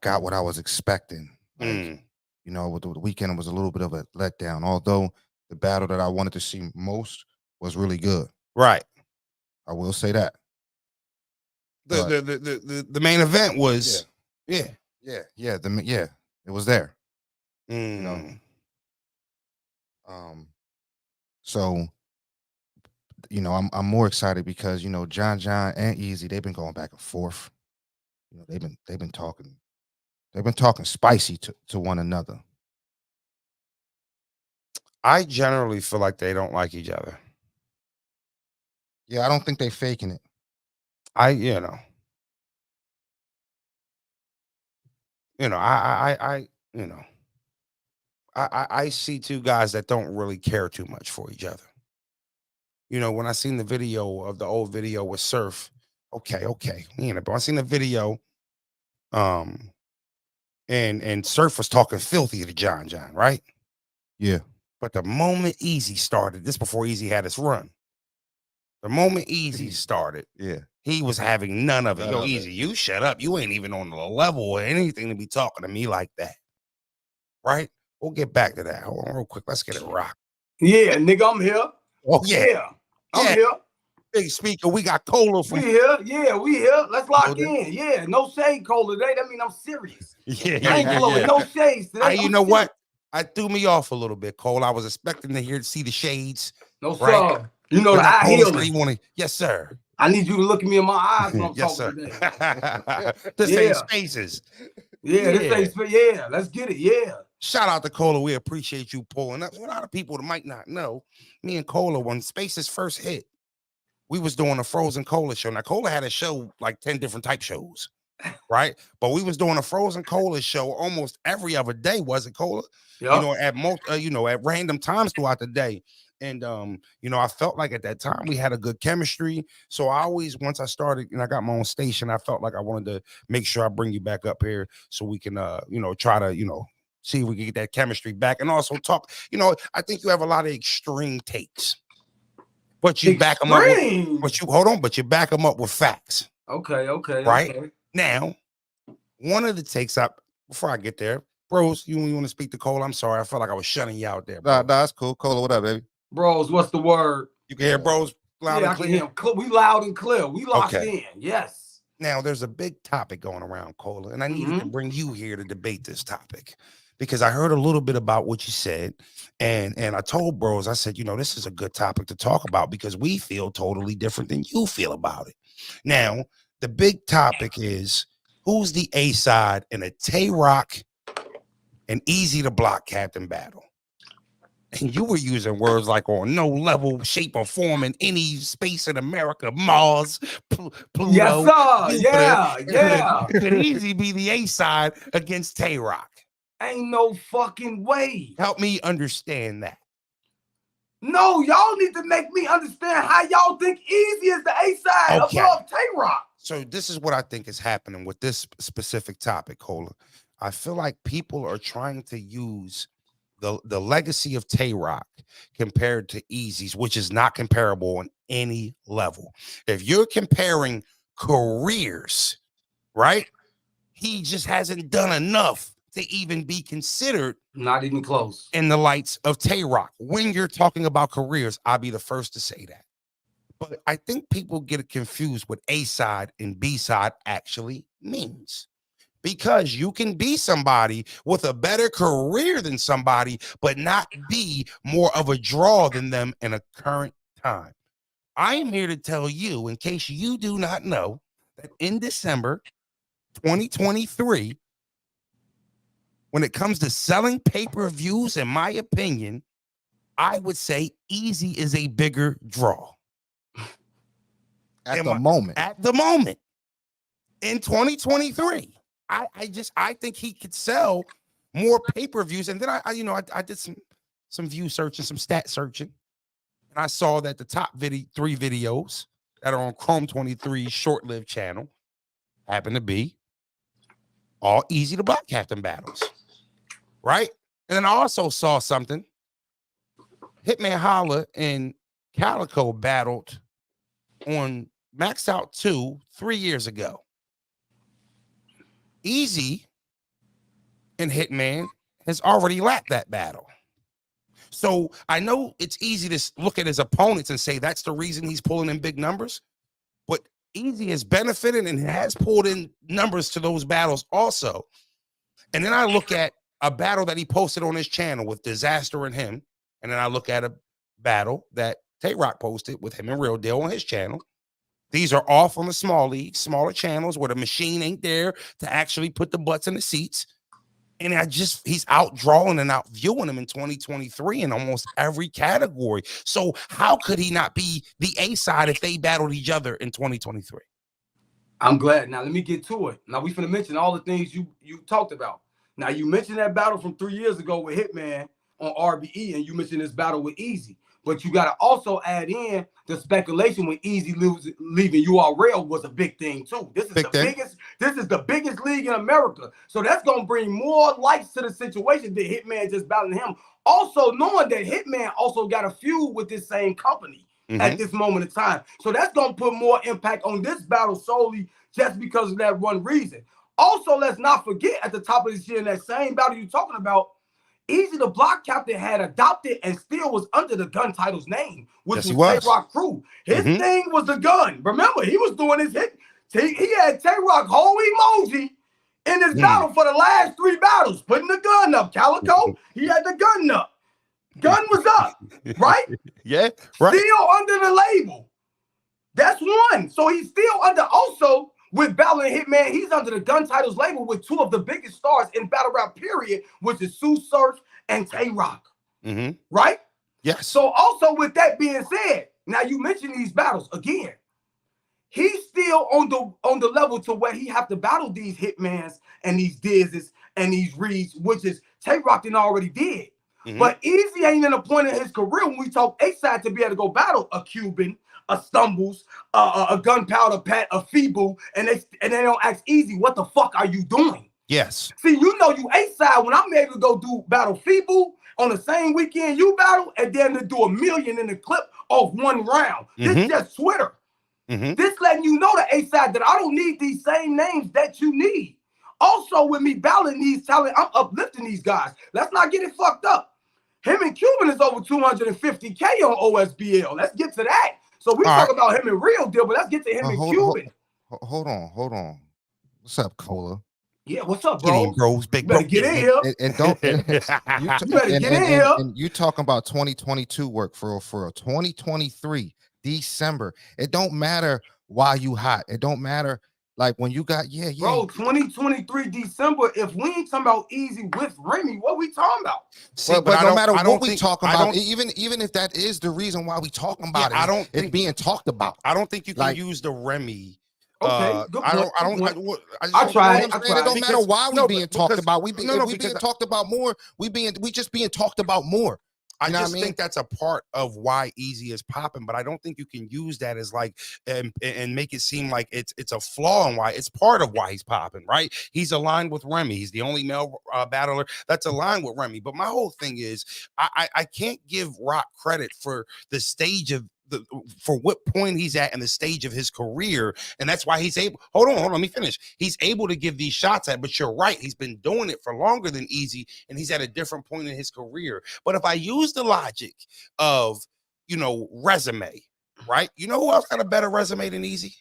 got what I was expecting. Like, you know, with the weekend, it was a little bit of a letdown, although the battle that I wanted to see most was really good. Right. I will say that. The main event was, yeah, it was there. You know, so, you know, I'm more excited because, you know, John and Easy, they've been going back and forth. You know, they've been talking spicy to one another. I generally feel like they don't like each other. Yeah, I don't think they faking it. I see two guys that don't really care too much for each other. You know, when I seen the video of the old video with Surf, okay, but I seen the video, and Surf was talking filthy to John, right? Yeah. But the moment Easy started, this before Easy had his run. The moment Easy started, he was having none of it. Yo, Easy, you shut up. You ain't even on the level or anything to be talking to me like that. Right? We'll get back to that. Hold on real quick. Let's get it rock. Yeah, nigga, I'm here. Oh, yeah. I'm here. Big speaker. We got Cola from. We here. Yeah, we here. Let's lock in. Yeah, no shade, Cola today. That mean I'm serious. I ain't blowing no shades today. You know what? I threw me off a little bit, Cole. I was expecting to see the shades. No, sir. You know the eye healing. Yes, sir. I need you to look at me in my eyes when I'm yes, talking today. This ain't spaces. This ain't spaces. Yeah, let's get it. Yeah. Shout out to Cola. We appreciate you pulling up. A lot of people that might not know, me and Cola, when Spaces first hit, we was doing a Frozen Cola show. Now, Cola had a show like 10 different type shows, right? But we was doing a Frozen Cola show almost every other day, wasn't Cola? Yep. You know, at random times throughout the day. And you know, I felt like at that time we had a good chemistry. So I always, once I started and I got my own station, I felt like I wanted to make sure I bring you back up here so we can you know, try to, you know, see if we can get that chemistry back and also talk. You know, I think you have a lot of extreme takes, but you back them up but you back them up with facts. Okay. Right? Okay. Now, one of the takes up before I get there, Broze, you want to speak to Cole? I'm sorry, I felt like I was shutting you out there. Nah, that's cool. Cola, what up, baby? Broze, what's the word? You can hear Broze loud and clear? I can hear him. We loud and clear. We locked in. Yes. Now, there's a big topic going around, Cola, and I needed to bring you here to debate this topic because I heard a little bit about what you said, and I told Broze, I said, you know, this is a good topic to talk about because we feel totally different than you feel about it. Now, the big topic is who's the A side in a Twork and Easy to Block Captain battle. And you were using words like on no level, shape, or form in any space in America, Mars, Pluto. Yes, sir. Yeah. Could Easy be the A side against Twork? Ain't no fucking way. Help me understand that. No, y'all need to make me understand how y'all think Easy is the A side above Twork. So this is what I think is happening with this specific topic, Cola. I feel like people are trying to use the legacy of Twork compared to Easy's, which is not comparable on any level. If you're comparing careers, right? He just hasn't done enough to even be considered. Not even close. In the lights of Twork. When you're talking about careers, I'll be the first to say that. But I think people get it confused what A side and B side actually means. Because you can be somebody with a better career than somebody, but not be more of a draw than them in a current time. I am here to tell you, in case you do not know, that in December 2023, when it comes to selling pay-per-views, in my opinion, I would say Easy is a bigger draw. At the moment. At the moment. In 2023. I think he could sell more pay-per-views. And then I did some view searching, some stat searching. And I saw that the top 3 videos that are on Chrome 23's short-lived channel happen to be all Easy to Block Captain battles. Right? And then I also saw something. Hitman Holla and Calico battled on Max Out 2 3 years ago. Easy and Hitman has already lapped that battle. So I know it's easy to look at his opponents and say that's the reason he's pulling in big numbers, but Easy has benefited and has pulled in numbers to those battles also. And then I look at a battle that he posted on his channel with Disaster and him, and then I look at a battle that Twork posted with him and Real Deal on his channel. These are off on the small leagues, smaller channels where the machine ain't there to actually put the butts in the seats. And he's out drawing and out viewing him in 2023 in almost every category. So how could he not be the A side if they battled each other in 2023? I'm glad. Now let me get to it. Now we finna mention all the things you talked about. Now you mentioned that battle from 3 years ago with Hitman on RBE, and you mentioned this battle with Easy. But you got to also add in the speculation when Easy leaving URL was a big thing too. This is the biggest league in America. So that's going to bring more lights to the situation than Hitman just battling him. Also knowing that Hitman also got a feud with this same company at this moment in time. So that's going to put more impact on this battle solely just because of that one reason. Also, let's not forget at the top of this year in that same battle you're talking about, Easy the Block Captain had adopted and still was under the gun title's name, which was Twork Crew. His thing was the gun. Remember, he was doing his hit. He had Twork whole emoji in his battle for the last 3 battles, putting the gun up. Calico, he had the gun up. Gun was up, right? Yeah, right. Still under the label. That's one. So he's still under also. With Battle and Hitman, he's under the gun titles label with 2 of the biggest stars in battle rap period, which is Sue Surf and Twork. Right? Yes. So also with that being said, Now you mentioned these battles again. He's still on the level to where he have to battle these Hitmans and these Dizzes and these Reeds, which is Twork already did. But Easy ain't in a point in his career when we talk A-side to be able to go battle a Cuban, a Stumbles, a Gunpowder Pat, a Feeble, and they don't ask Easy, what the fuck are you doing? Yes. See, you know you A-side when I'm able to go do battle Feeble on the same weekend you battle, and then to do $1 million in the clip off one round. This just Twitter. This letting you know the A-side that I don't need these same names that you need. Also, with me battling these talent, I'm uplifting these guys. Let's not get it fucked up. Him and Cuban is over 250K on OSBL. Let's get to that. So we talk about him in Real Deal, but let's get to him and Cuban. Hold on. What's up, Cola? Yeah, what's up, Get bro? in, bros. Big You better get in here. And don't You better get in here. And you talking about 2022 work for a 2023 December. It don't matter why you hot. It don't matter. Like when you got Bro, 2023 December. If we ain't talking about Easy with Remy, what we talking about? See, but no matter what we talking about, even if that is the reason why we talking about it, it's being talked about. I don't think you can use the Remy. Okay, good point. I tried. It don't matter why we being talked about. We being talked about more. We just being talked about more. I just think that's a part of why Easy is popping, but I don't think you can use that as like and make it seem like it's a flaw in why it's part of why he's popping, right? He's aligned with Remy. He's the only male battler that's aligned with Remy. But my whole thing is I can't give Rock credit for the stage of for what point he's at in the stage of his career, and that's why he's able. Hold on, let me finish. He's able to give these shots at, but you're right. He's been doing it for longer than Easy, and he's at a different point in his career. But if I use the logic of resume, right? You know who else got a better resume than Easy?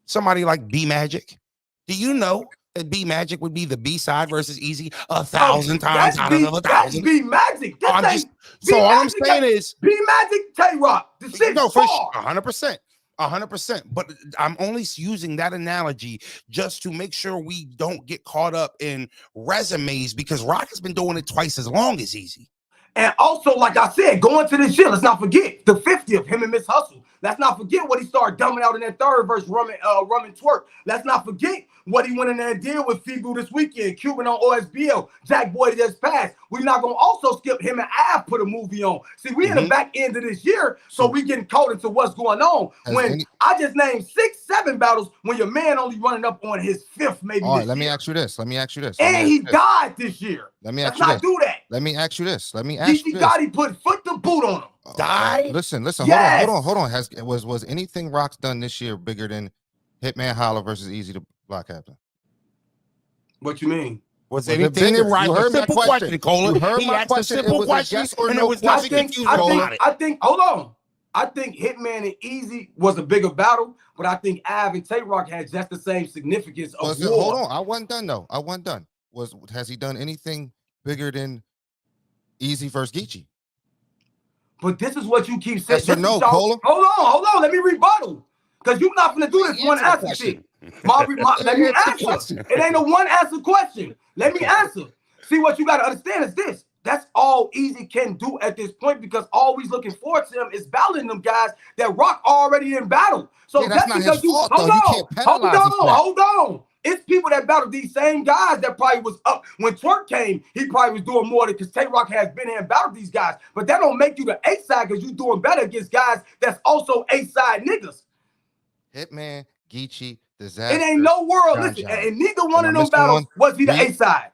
Somebody like B Magic. Do you know that B Magic would be the B side versus Easy 1,000 times out of 1,000? That's B Magic. So all I'm saying is B Magic, Twork. The shit for 100%. 100%. But I'm only using that analogy just to make sure we don't get caught up in resumes, because Rock has been doing it twice as long as Easy. And also, like I said, going to this year, let's not forget the 50th, him and Miss Hustle. Let's not forget what he started dumbing out in that third verse, Rum and Twork. Let's not forget what he went in there and did with Feeble this weekend, Cuban on OSBL, Jack Boy just passed. We're not going to also skip him and Av put a movie on. See, we in the back end of this year, so we getting caught into what's going on. I just named 6-7 battles when your man only running up on his 5th, maybe. All right, let me ask you this. And he died this year. Let me ask you this. Do that. Let me ask you this. Gotti put foot to boot on him. Die. Listen. Yes. Hold on. Was anything Rock's done this year bigger than Hitman Holla versus Easy the Block Captain? What you mean? Was anything right? You heard my question, Cola. You heard he my asked question. a simple question, yes or and no there was nothing confused about it. I think. Hold on. I think Hitman and Easy was a bigger battle, but I think Av and Twork had just the same significance of war. Hold on. I wasn't done though. Has he done anything bigger than Easy versus Geechee? But this is what you keep saying. Yes or no, Cola? Hold on. Let me rebuttal. Because you're not going to do this one answer shit. Let me answer. It ain't a one answer question. Let me answer. See, what you got to understand is this. That's all Easy can do at this point, because all we's looking forward to him is battling them guys that Rock already in battle. So that's not his fault, though. Hold on. It's people that battle these same guys that probably was up when Twork came. He probably was doing more than, because Twork has been here and battled these guys. But that don't make you the A-side, because you doing better against guys that's also A-side niggas. Hitman, Geechee, Disaster. It ain't no world. Listen, and neither one of them battles was he the A-side.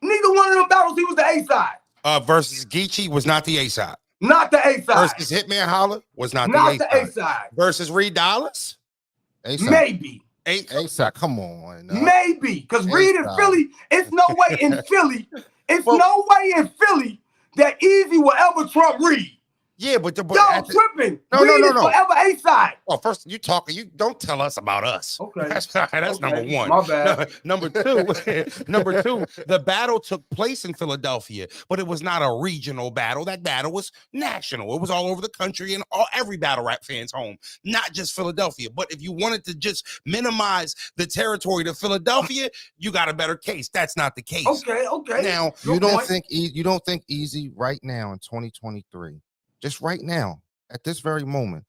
Neither one of them battles he was the A-side. Versus Geechee was not the A-side. Not the A-side. Versus Hitman Holla was not the A-side. Versus Reed Dollars? A-side. Maybe. A-side, come on. Maybe, because Reed in Philly, it's no way in Philly. It's no way in Philly that Easy will ever trump Reed. Yeah, but tripping. No. Forever A-side. Well, first you don't tell us about us. Okay, that's number one. My bad. Number two, the battle took place in Philadelphia, but it was not a regional battle. That battle was national. It was all over the country and every battle rap fan's home, not just Philadelphia. But if you wanted to just minimize the territory to Philadelphia, you got a better case. That's not the case. Okay. Now you don't think Easy right now in 2023? Just right now, at this very moment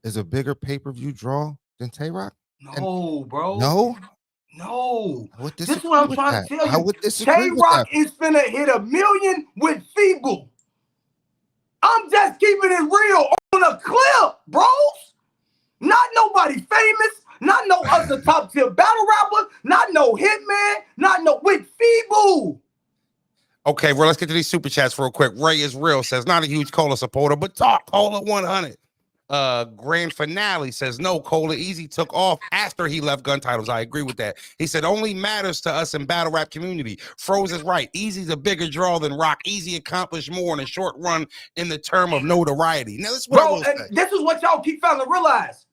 is a bigger pay-per-view draw than Tay-Rock? No, bro. No? No. I would This is disagree what I'm with trying that. to tell I you. would disagree with Tay-Rock that. is finna hit 1 million with Feeble. I'm just keeping it real on a clip, bros. Not nobody famous, not no other top tier battle rapper, not no hitman, not no with Feeble. Okay, well, let's get to these super chats real quick. Ray is real says not a huge Cola supporter, but talk Cola 100. Grand Finale says no, Cola Easy took off after he left Gun Titles. I agree with that. He said only matters to us in battle rap community. Froze is right. Easy's a bigger draw than Rock. Easy accomplished more in a short run in the term of notoriety. Now this is what I Bro, will and say. this is what y'all keep failing to realize.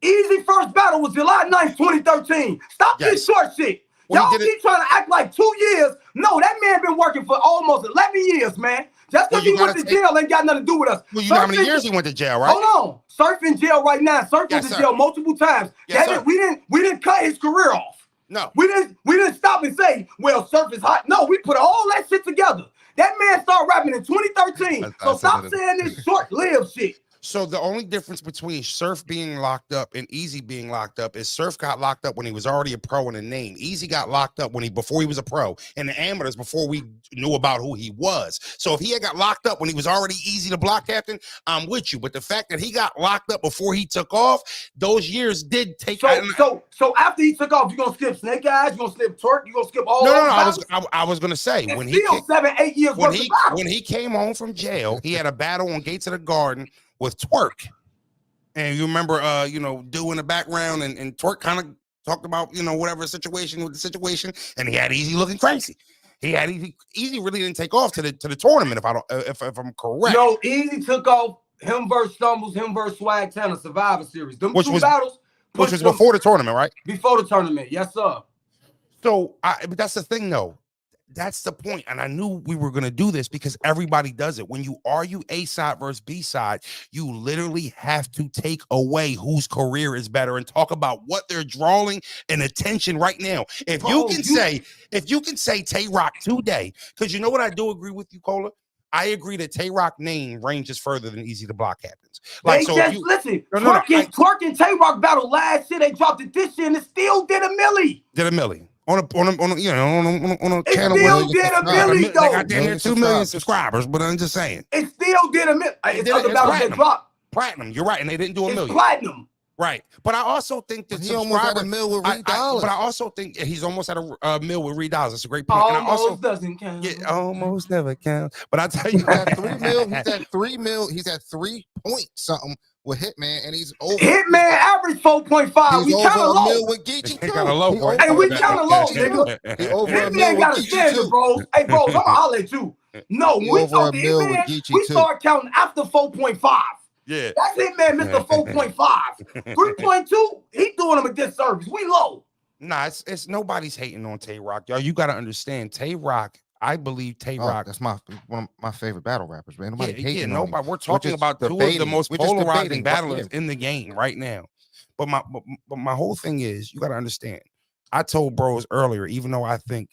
Easy first battle was July 9th, 2013. Stop this short shit. Well, Y'all keep trying to act like 2 years. No, that man been working for almost 11 years, man. Just because he went to jail ain't got nothing to do with us. Well, you know how many years he went to jail, right? Hold on. Surf in jail right now. Surf went to jail multiple times. We didn't cut his career off. No. We didn't stop and say, well, Surf is hot. No, we put all that shit together. That man started rapping in 2013. So stop saying this short-lived shit. So the only difference between Surf being locked up and Easy being locked up is Surf got locked up when he was already a pro in a name. Easy got locked up before he was a pro in the amateurs before we knew about who he was. So if he had got locked up when he was already Easy the block captain, I'm with you. But the fact that he got locked up before he took off, those years did take. So after he took off, you gonna skip Snake Eyes, you gonna skip Twork, you gonna skip all. No, I was gonna say when he 7-8 years when he came home from jail, he had a battle on Gates of the Garden with Twork. And you remember Do in the background and Twork kind of talked about, whatever situation with the situation, and he had Easy looking crazy. He had Easy really didn't take off to the tournament, if I'm correct. No, Easy took off him versus Stumbles, him versus Swag Tanner, Survivor Series. Them which two was battles. Which was before the tournament, right? Before the tournament, yes, sir. So but that's the thing though. That's the point. And I knew we were going to do this because everybody does it. When you argue A side versus B side, you literally have to take away whose career is better and talk about what they're drawing and attention right now. If you can say Tay-Rock today, because you know what, I do agree with you, Cola. I agree that Tay-Rock name ranges further than Easy the block captains. Listen, Twork and Tay-Rock battle last year. They dropped it this year and it still did a milli. On a channel. Still did a milli though. They got damn near 2 million subscribers, but I'm just saying. It still did a milli. It's other battles that dropped. Platinum, you're right, and they didn't do a million. Platinum. Right, but I also think that he almost had a mill with Reed Dollars. But I also think he's almost at a mill with Reed Dollars. That's a great point. Almost doesn't count. Yeah, almost never count. But I tell you, he's at 3 mil. He's at 3 point something with Hitman, and he's over. Hitman average 4.5. We kind of low. Mill with Geechee too. Kind of low, boy. Hey, we kind of low, nigga. He over a Hitman mill got a with Geechee standard, too. bro. Hey, bro, I'm gonna holler at you. No, when we talk to Hitman, we start counting after 4.5. Yeah. That's Hitman, Mr. 4.5. 3.2, he doing him a disservice. We low. Nah, it's nobody's hating on Tay-Rock, y'all. You got to understand, Tay-Rock. I believe Tay-Rock. That's one of my favorite battle rappers, man. Nobody hating on nobody. him. We're talking about two of the most polarizing battlers in the game right now. But my whole thing is, you got to understand. I told Broze earlier, even though I think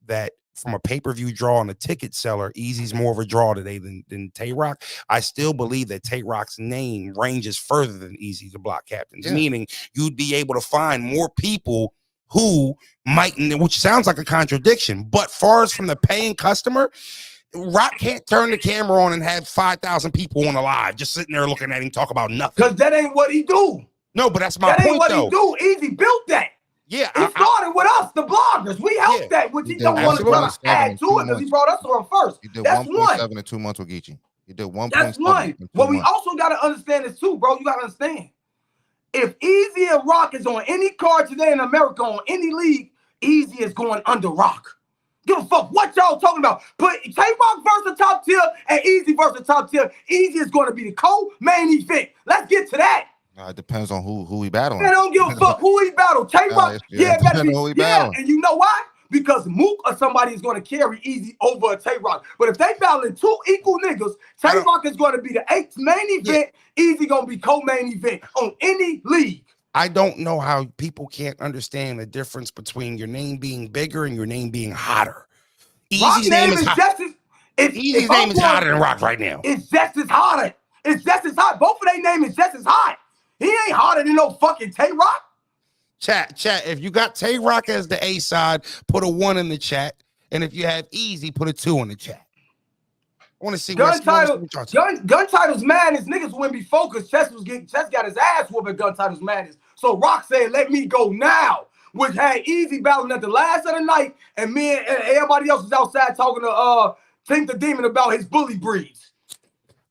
that from a pay-per-view draw and a ticket seller, Easy's more of a draw today than Tay-Rock. I still believe that Tay-Rock's name ranges further than Easy the block captains, meaning you'd be able to find more people who might, which sounds like a contradiction, but far as from the paying customer, Rock can't turn the camera on and have 5,000 people on a live just sitting there looking at him talk about nothing. Because that ain't what he do. No, but that's my point, though. That ain't what he do. Easy built that. Yeah, he started with us, the bloggers. We helped that, which he don't want to add to it because he brought us to him first. He did that's 1.7 in 2 months with Geechee. He did 1.7. That's one. What we also got to understand is too, bro. You got to understand. If Easy and Rock is on any card today in America on any league, Easy is going under Rock. Give a fuck what y'all talking about. Put Tay-Rock versus top tier and Easy versus top tier. Easy is going to be the co-main event. Let's get to that. It depends on who he battling. I don't give a fuck who he battle. Tay-Rock, better be, and you know why? Because Mook or somebody is going to carry Easy over a Tay-Rock. But if they battling two equal niggas, Tay-Rock is going to be the eighth main event. Easy going to be co-main event on any league. I don't know how people can't understand the difference between your name being bigger and your name being hotter. Easy's name is hotter than Rock right now. It's just as hotter. It's just as hot. Both of their name is just as hot. He ain't hotter than no fucking Tay-Rock. Chat. If you got Tay-Rock as the A side, put a 1 in the chat. And if you have Easy, put a 2 in the chat. I want to see Gun titles madness. Niggas wouldn't be focused. Chess got his ass whooping Gun titles madness. So Rock said, "Let me go now," which had Easy battling at the last of the night, and me and everybody else was outside talking to Tink the Demon about his bully breeds.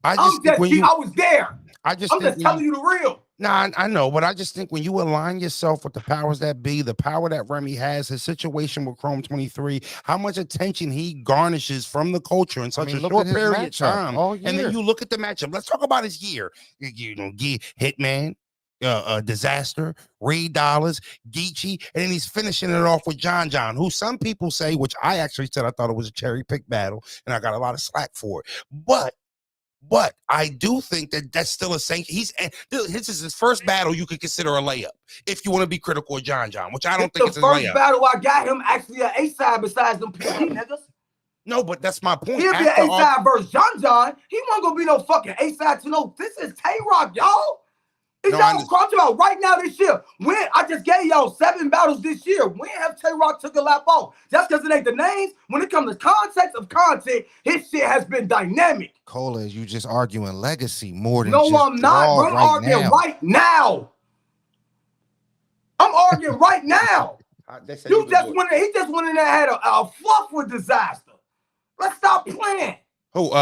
I was there. I'm just telling you the real. Nah, I know, but I just think when you align yourself with the powers that be, the power that Remy has, his situation with Chrome 23, how much attention he garnishes from the culture in such a short period of time. And then you look at the matchup. Let's talk about his year. You know, Hitman, Disaster, Ray Dollars, Geechee, and then he's finishing it off with John, who some people say, which I actually said I thought it was a cherry pick battle, and I got a lot of slack for it. But I do think that that's still a sanction. This is his first battle you could consider a layup if you want to be critical of John, which I don't think it's a layup. The first battle I got him actually an A-side besides them PD niggas. No, but that's my point. He'll be an A-side versus John. He wasn't gonna be no fucking A-side to no. This is Tay-Rock, y'all. Is y'all talking about right now this year? When I just gave y'all 7 battles this year. When have Tay-Rock took a lap off? Just because it ain't the names. When it comes to context of content, his shit has been dynamic. Cola, you just arguing legacy more than no, I'm not. I'm arguing right now. I'm arguing right now. He just went in there and had a fluff with Disaster. Let's stop playing. Who?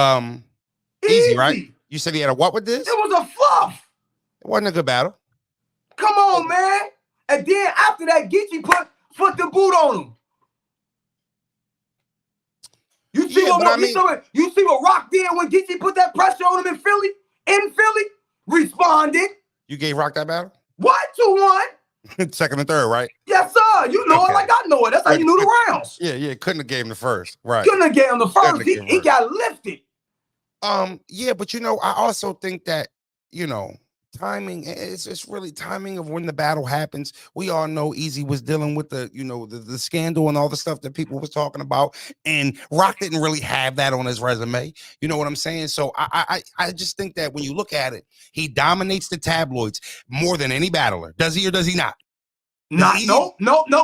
Easy, right? You said he had a what with this? It was a fluff. It wasn't a good battle. Come on, man. And then after that, Geechee put the boot on him. You see what Rock did when Geechee put that pressure on him in Philly? Responded. You gave Rock that battle? What? 2-1? Second and third, right? Yes, sir. You know it like I know it. That's how you knew the rounds. Yeah. Couldn't have gave him the first. Right. Couldn't have gave him the first. He got lifted. Yeah, but I also think that, timing, it's really timing of when the battle happens. We all know Easy was dealing with the scandal and all the stuff that people was talking about, and Rock didn't really have that on his resume. You know what I'm saying? So I just think that when you look at it, he dominates the tabloids more than any battler. Does he or does he not? No,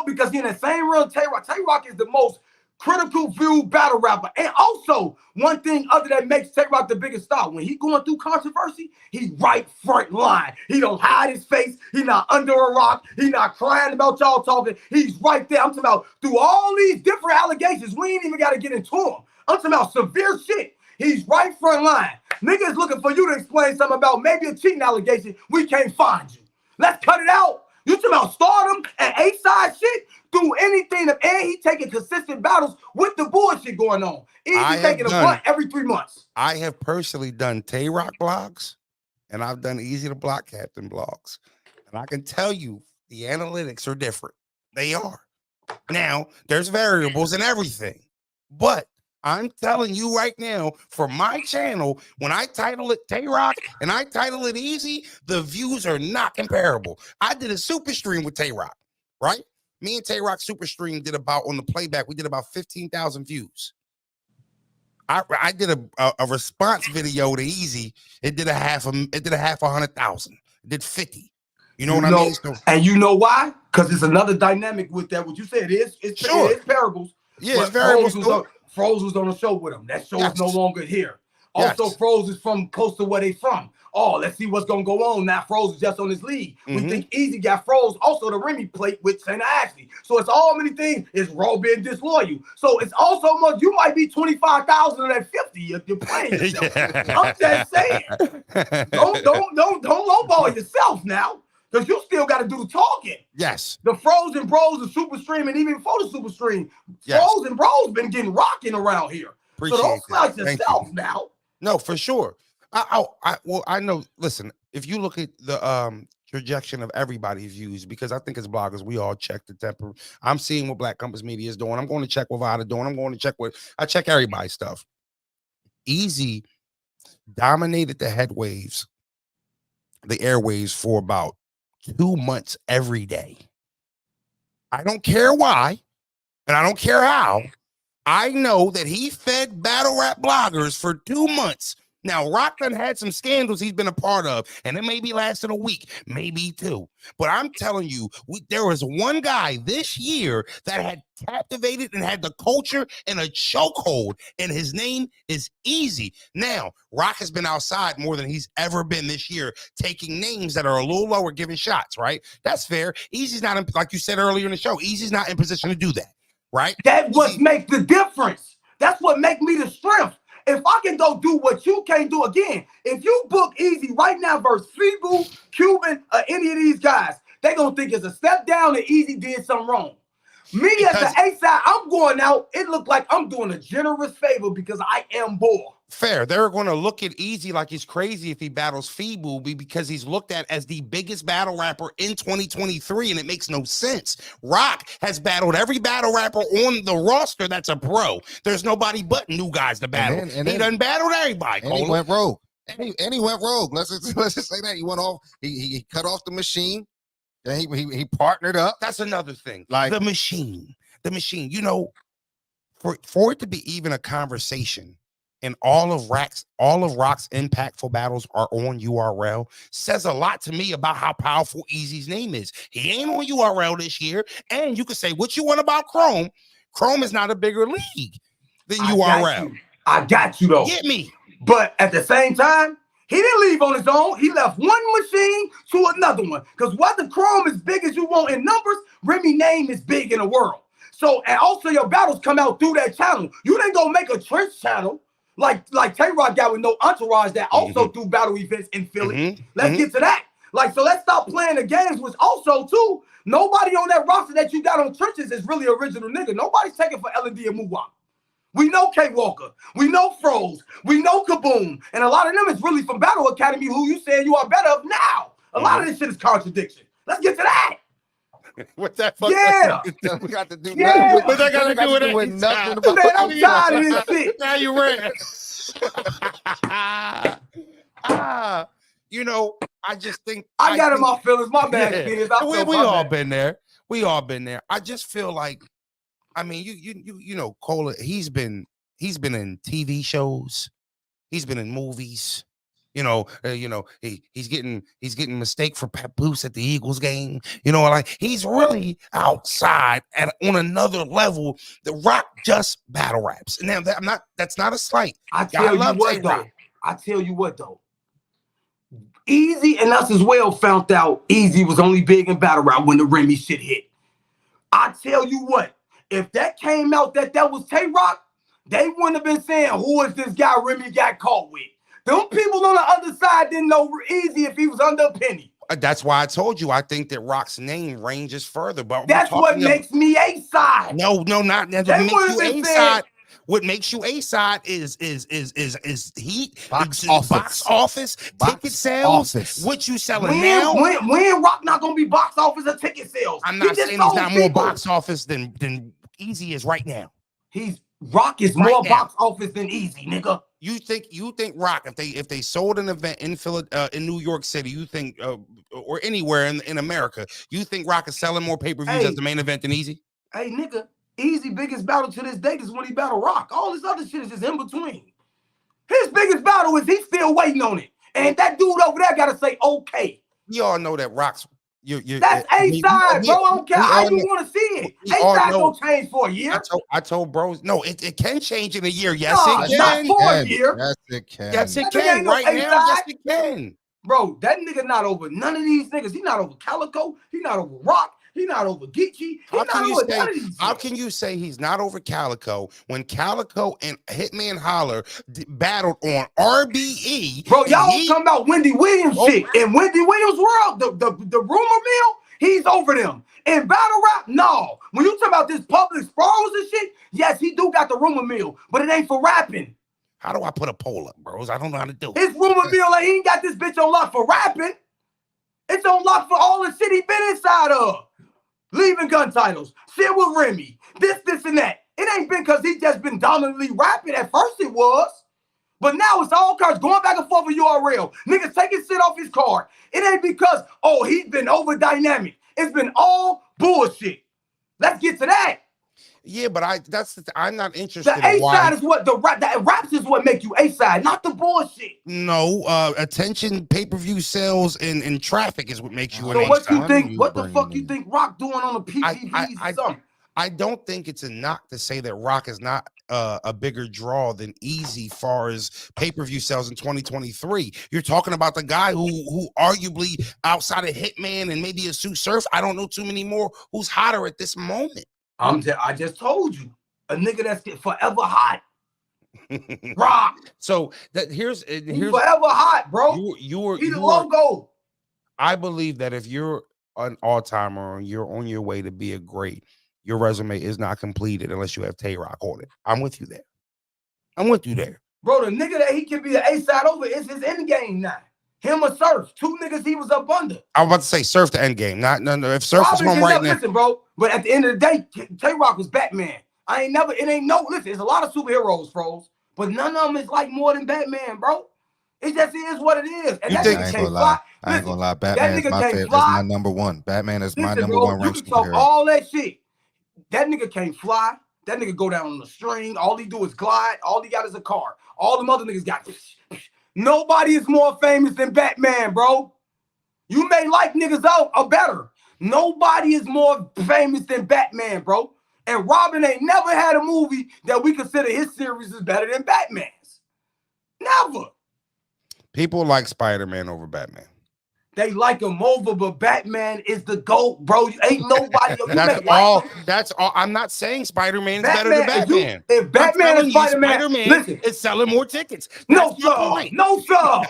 because he in the same real Tay-Rock. Tay-Rock is the most critical view battle rapper. And also, one thing other that makes Tay-Rock the biggest star, when he going through controversy, he right front line. He don't hide his face. He not under a rock. He not crying about y'all talking. He's right there. I'm talking about through all these different allegations. We ain't even got to get into them. I'm talking about severe shit. He's right front line. Niggas looking for you to explain something about maybe a cheating allegation. We can't find you. Let's cut it out. You talking about stardom and A-side shit? Do anything, and he taking consistent battles with the bullshit going on. He's taking a blunt every 3 months. I have personally done Tay-Rock blogs, and I've done Easy to Block Captain blogs. And I can tell you the analytics are different. They are. Now, there's variables and everything. But I'm telling you right now, for my channel, when I title it Tay-Rock and I title it Easy, the views are not comparable. I did a super stream with Tay-Rock, right? Me and Tay-Rock super stream did about, on the playback, we did about 15,000 views. I did a response video to Easy. It did a half 100,000. It did 50. You know what I mean? So, and you know why? Because it's another dynamic with that. What you said is it's parables. Yeah, it's variables. Froze was on the show with him. That show is no longer here. Also, Froze is from close to where they from. Oh, let's see what's gonna go on now. Froze is just on his league. We think Easy got Froze also the Remy plate with St. Ashley. So it's all many things. It's Raw being disloyal. So it's also much. You might be 25,000 of that 50 if you're playing yourself. I'm just saying. Don't lowball yourself now. Because you still got to do the talking. Yes. The Froze and Broze, the Super Stream, and even before the Super Stream, Froze and Broze been getting rocking around here. Appreciate so don't slice yourself now. No, for sure. I know. Listen, if you look at the projection of everybody's views, because I think as bloggers, we all check the temper. I'm seeing what Black Compass Media is doing. I'm going to check what Vada doing. I'm going to check I check everybody's stuff. Easy dominated the airwaves for about 2 months every day. I don't care why, and I don't care how. I know that he fed battle rap bloggers for 2 months Now, Rock done had some scandals he's been a part of, and it may be lasting a week, maybe two. But I'm telling you, there was one guy this year that had captivated and had the culture in a chokehold, and his name is Easy. Now, Rock has been outside more than he's ever been this year, taking names that are a little lower, giving shots, right? That's fair. Easy's not, in, like you said earlier in the show, Easy's not in position to do that, right? That's what makes the difference. That's what makes me the strength. If I can go do what you can't do again, if you book Easy right now versus Feeble, Cuban, or any of these guys, they're going to think it's a step down and Easy did something wrong. Me as the A-side, I'm going out. It looked like I'm doing a generous favor because I am bored. Fair. They're going to look at Easy like he's crazy if he battles Feeble because he's looked at as the biggest battle rapper in 2023, and it makes no sense. Rock has battled every battle rapper on the roster that's a pro. There's nobody but new guys to battle. And he done battled everybody. And he went rogue. And he went rogue. Let's just say that. He went off. He cut off the machine. Then he partnered up. That's another thing. Like the machine. You know, for it to be even a conversation, and all of Rock's impactful battles are on URL says a lot to me about how powerful Easy's name is. He ain't on URL this year, and you can say what you want about Chrome. Chrome is not a bigger league than URL. I got you though. Get me. But at the same time, he didn't leave on his own. He left one machine to another one. Because whether Chrome is big as you want in numbers, Remy name is big in the world. So, and also your battles come out through that channel. You didn't go make a trench channel like Tay-Rock got with no entourage that also do battle events in Philly. Let's get to that. Like, so let's stop playing the games, which also, too, nobody on that roster that you got on trenches is really original nigga. Nobody's taking for L&D and Mook. We know K Walker. We know Froze. We know Kaboom. And a lot of them is really from Battle Academy who you saying you are better of now. A lot of this shit is contradiction. Let's get to that. What that fuck? Yeah. We got to do nothing. What that got to do with nothing about man, I'm tired of this shit. Now you ran. You know, I just think I got in my feelings. My bad, kids. We all been there. We all been there. I just feel like, I mean, you know, Cola. He's been in TV shows. He's been in movies. He's getting mistake for Papoose at the Eagles game. You know, like he's really outside on another level. The Rock just battle raps. Now that's not a slight. I tell you what though. Easy and us as well found out Easy was only big in battle rap when the Remy shit hit. I tell you what, if that came out that was Tay-Rock, they wouldn't have been saying, who is this guy Remy got caught with? Them people on the other side didn't know Easy if he was under a penny. That's why I told you I think that Rock's name ranges further. But that's what makes me A-side. No, not that. What makes you A-side is heat, box office, ticket sales. What you selling now? When Rock not gonna be box office or ticket sales? I'm not saying he's not more box office than Easy is right now. Rock is right more now. Box office than Easy, nigga. You think Rock, if they sold an event in in New York City, you think or anywhere in America, you think Rock is selling more pay-per-views as the main event than Easy? Hey, nigga, Easy biggest battle to this date is when he battled Rock. All this other shit is just in between. His biggest battle is he's still waiting on it. And that dude over there gotta say okay. We all know that Rock's that's A-side, bro. I don't care how you want to see it. A-side don't change for a year. I told Broze, no, it can change in a year. Yes, it can. Not for a year. Yes, it can. Yes, it can. Right now, yes, it can. Bro, that nigga not over none of these niggas. He not over Calico. He not over Rock. He not over Geechee. How can you say he's not over Calico when Calico and Hitman Holler battled on RBE? Bro, y'all talking about Wendy Williams shit. In Wendy Williams' world, the rumor mill, he's over them. In battle rap, no. When you talk about this public sprawls and shit, yes, he do got the rumor mill, but it ain't for rapping. How do I put a poll up, bros? I don't know how to do it. His rumor mill, like, he ain't got this bitch on lock for rapping. It's on lock for all the shit he been inside of. Leaving gun titles, shit with Remy, this, and that. It ain't been because he just been dominantly rapping. At first it was. But now it's all cards going back and forth with URL. Niggas taking shit off his card. It ain't because, he's been over dynamic. It's been all bullshit. Let's get to that. Yeah, but I'm not interested The A in why. side is what the raps is what make you A side, not the bullshit. No, attention, pay-per-view sales, and traffic is what makes you an So A what side. you think? What the bringing fuck you in? think Rock doing on the PPVs or something? I don't think it's a knock to say that Rock is not a bigger draw than Easy far as pay-per-view sales in 2023. You're talking about the guy who arguably outside of Hitman and maybe a Sue Surf, I don't know too many more, who's hotter at this moment. I just told you, a nigga that's forever hot. Rock. So here's He's forever hot, bro. He's the logo. I believe that if you're an all-timer and you're on your way to be a great, your resume is not completed unless you have Tay-Rock on it. I'm with you there. Bro, the nigga that he can be the A-side over is his end game now. Him or Surf. Two niggas he was up under. I was about to say Surf the end game. No. If Surf is home right now. Listen, bro. But at the end of the day, Tay-Rock was Batman. Listen, there's a lot of superheroes, bros. But none of them is like more than Batman, bro. It just is what it is. And that nigga can't fly. I ain't gonna lie. Batman is my favorite. That's my number one. Batman is my number one ranked superhero. You can talk all that shit. That nigga can't fly. That nigga go down on the string. All he do is glide. All he got is a car. All them other niggas got. Nobody is more famous than Batman, bro. You may like niggas out or better. Nobody is more famous than Batman, bro. And Robin ain't never had a movie that we consider his series is better than Batman's. Never. People like Spider-Man over Batman. They like him over, but Batman is the GOAT, bro. Ain't nobody. That's all. I'm not saying Spider-Man is better than Batman. If Batman and Spider-Man, listen, it's selling more tickets. No, sir. No, sir.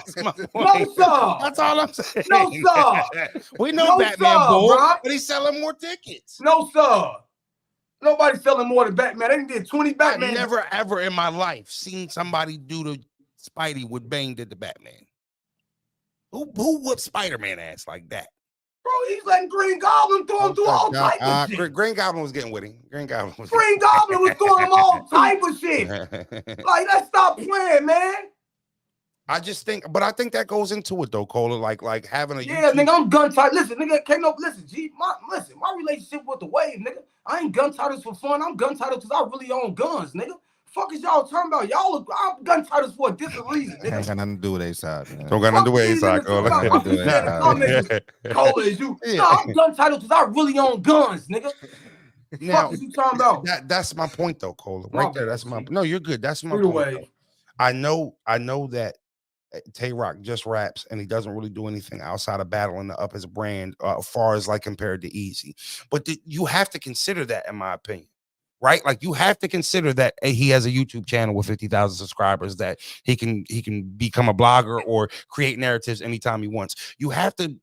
No, sir. That's all I'm saying. No, sir. We know Batman, bull, but he's selling more tickets. No, sir. Nobody's selling more than Batman. They did 20 Batman. I've never, ever in my life seen somebody do the Spidey what Bane did to Batman. Who whooped Spider-Man ass like that? Bro, he's letting Green Goblin throw him through all type of shit. Green Goblin was getting with him. Green Goblin was throwing him all type of shit. Like, let's stop playing, man. I just think, but I think that goes into it though, Cola. Like having a nigga, I'm gun tight. Listen, nigga, can't no listen. My relationship with the wave, nigga. I ain't gun titles for fun. I'm gun titles because I really own guns, nigga. Fuck is y'all talking about? I'm gun titles for a different reason, nigga. Ain't got nothing to do with A-side, man. Don't got nothing to do with A-side, Cola. Cola is you. No, I'm gun titles because I really own guns, nigga. Now, fuck is you talking about? That's my point though, Cola. Right there. That's my no, you're good. That's my point. I know that Tay-Rock just raps and he doesn't really do anything outside of battling to up his brand as far as like compared to Easy. But you have to consider that, in my opinion. Right? Like you have to consider that he has a YouTube channel with 50,000 subscribers, that he can become a blogger or create narratives anytime he wants. You have to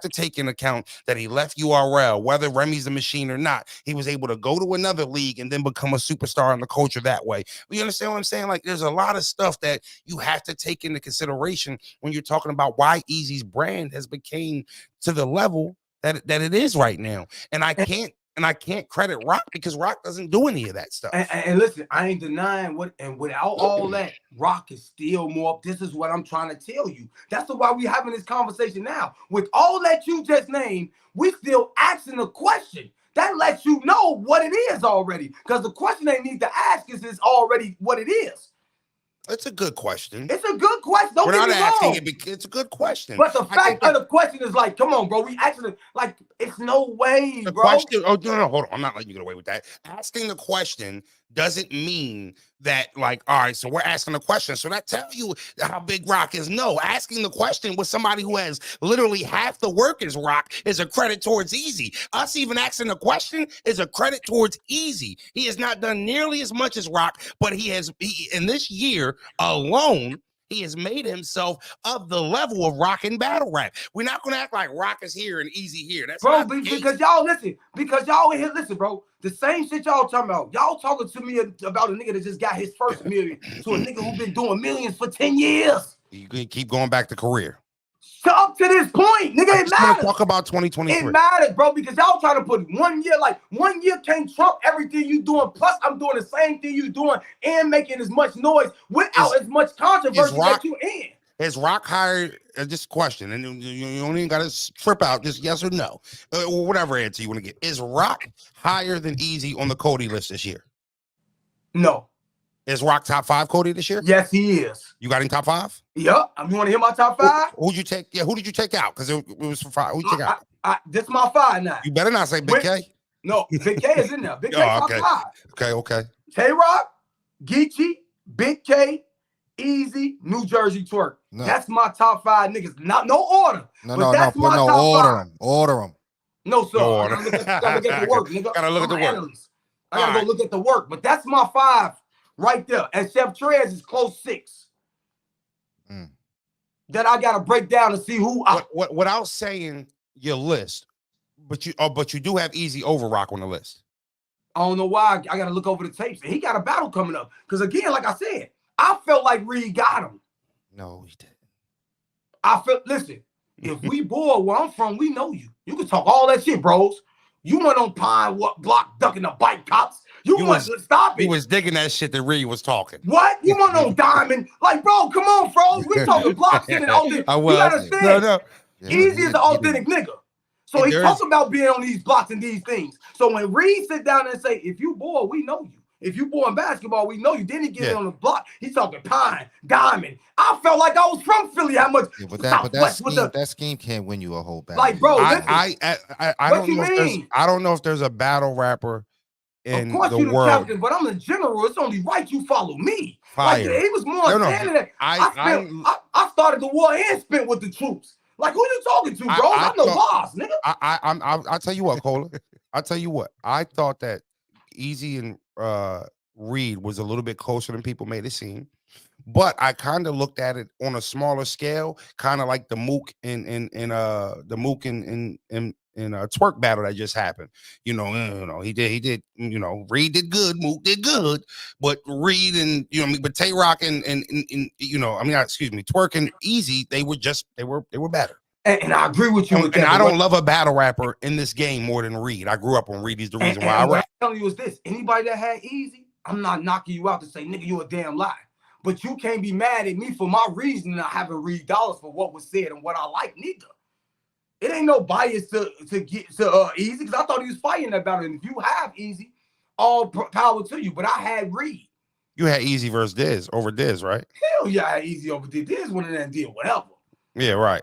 take in account that he left URL, whether Remy's the machine or not. He was able to go to another league and then become a superstar in the culture that way. You understand what I'm saying? Like there's a lot of stuff that you have to take into consideration when you're talking about why Easy's brand has became to the level that it is right now. And I can't credit Rock because Rock doesn't do any of that stuff. And listen, I ain't denying without all that, Rock is still more. This is what I'm trying to tell you. That's why we having this conversation now. With all that you just named, we still asking a question. That lets you know what it is already. Because the question they need to ask is already what it is. It's a good question. It's a good question. Don't get me wrong. It's a good question. But the fact of the question is like, come on, bro. We actually like, it's no way, the bro. Question, oh no, hold on. I'm not letting you get away with that. Asking the question doesn't mean that, like, all right, so we're asking a question. So that tells you how big Rock is. No, asking the question with somebody who has literally half the work as Rock is a credit towards Easy. Us even asking the question is a credit towards Easy. He has not done nearly as much as Rock, but he in this year alone, he has made himself of the level of Rock and battle rap. We're not going to act like Rock is here and Easy here. That's bro, because y'all listen. Because y'all in here, listen, bro. The same shit y'all talking about. Y'all talking to me about a nigga that just got his first million to a nigga who been doing millions for 10 years. You can keep going back to career. So up to this point, nigga, it matters. Talk about 2023. It matters, bro, because y'all trying to put 1 year, like 1 year can't trump everything you doing. Plus, I'm doing the same thing you doing and making as much noise without as much controversy that you in. Is Rock higher? Just a question, and you don't even got to trip out. Just yes or no, or whatever answer you want to get. Is Rock higher than Easy on the COTY list this year? No. Is Rock top 5 COTY this year? Yes, he is. You got him top 5? Yep. You want to hear my top 5? Who'd you take? Yeah, who did you take out? Because it was for 5. Who you take out? This is my 5 now. You better not say Big K. No, Big K is in there. Big K top 5. Okay. Tay-Rock, Geechee, Big K, Easy, New Jersey Twork. No. That's my top 5 niggas. Not no order. No. That's my top Order 5. them. Order them. No, sir. No I order. gotta look at the work, nigga. Gotta look at the work. Analyst. I gotta go look at the work. But that's my 5 right there. And Chef Trez is close 6. That I gotta break down and see who. Without saying your list, but you do have Easy over Rock on the list. I don't know why. I gotta look over the tapes. And he got a battle coming up. Because again, like I said, I felt like Reed got him. No, he didn't. Listen, if we bored where I'm from, we know you. You can talk all that shit, bros. You went on Pine Block ducking the bike cops. You went to stop it. He was digging that shit that Reed was talking. What? You went on Diamond? Like, bro, come on, bros. We talking blocks in and authentic. I You was. understand? No. Easy is an authentic nigga. So he talks about being on these blocks and these things. So when Reed sit down and say, if you bored, we know you. If you bored in basketball, we know you. Then he get it on the block. He's talking Pine, Diamond. I felt like I was from Philly. How much? Yeah, but that scheme can't win you a whole battle. Like, bro, I don't know if there's a battle rapper in of course the you the world. captain, but I'm the general. It's only right you follow me. Fire. Like, he was more standing there. I started the war and spent with the troops. Like, who you talking to, bro? I'm the boss, nigga. I'll tell you what, Cola. I'll tell you what. I thought that Easy and Reed was a little bit closer than people made it seem. But I kind of looked at it on a smaller scale, kind of like the Mook and Twork battle that just happened. He did. Reed did good, Mook did good, but Reed and but Tay-Rock and Twork and Easy, they were better. And I agree with you. And I don't love a battle rapper in this game more than Reed. I grew up on Reed. He's the reason why I rap. What I'm telling you is this: anybody that had Easy, I'm not knocking you out to say, nigga, you a damn lie. But you can't be mad at me for my reason I haven't read dollars for what was said and what I like, neither. It ain't no bias to get to Easy, because I thought he was fighting that battle. And if you have Easy, all power to you. But I had Reed. You had Easy versus Diz over Diz, right? Hell yeah, I had Easy over Diz. Diz went in there and did whatever. Yeah, right.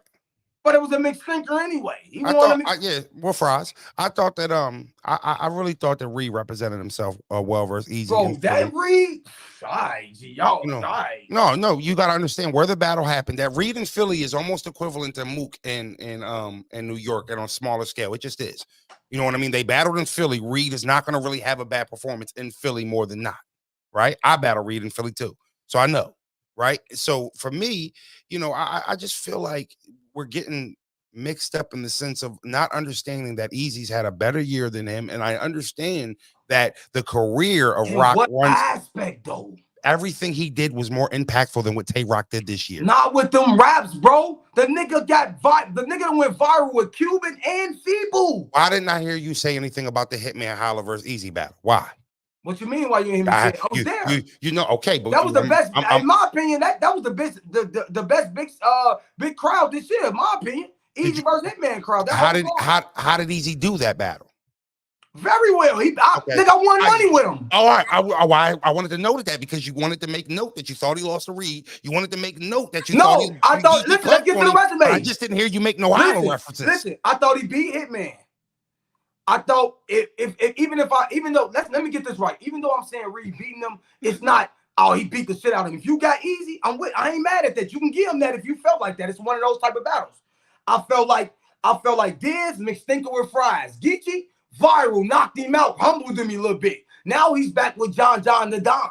But it was a mixed thinker anyway. Fries. I thought that I really thought that Reed represented himself well versus Easy. Bro, that Reed, No, you gotta understand where the battle happened. That Reed in Philly is almost equivalent to Mook in New York, and on a smaller scale. It just is. You know what I mean? They battled in Philly. Reed is not gonna really have a bad performance in Philly more than not. Right? I battle Reed in Philly too. So I know. Right. So for me, I just feel like we're getting mixed up in the sense of not understanding that Easy's had a better year than him. And I understand that the career of Rock aspect, though. Everything he did was more impactful than what Tay-Rock did this year. Not with them raps, bro. The nigga the nigga that went viral with Cuban and Feeble. Why didn't I hear you say anything about the Hitman Holla versus Easy battle? Why? What you mean? Why you ain't hear me say? I was there. Okay, but that was the best. In my opinion, that was the best. The best big crowd this year. In my opinion, Easy versus Hitman crowd. How did Easy do that battle? Very well. I won money with him. All right. I wanted to note that because you wanted to make note that you thought he lost to Reed. You wanted to make note that you thought he. Listen, let's get to the resume. I just didn't hear you make no Holla references. Listen, I thought he beat Hitman. I thought let me get this right. Even though I'm saying Reed beating him, it's not, he beat the shit out of him. If you got Easy, I ain't mad at that. You can give him that if you felt like that. It's one of those type of battles. I felt like Diz mixed thinker with Fries. Geechee, viral, knocked him out, humbled him a little bit. Now he's back with John the Don.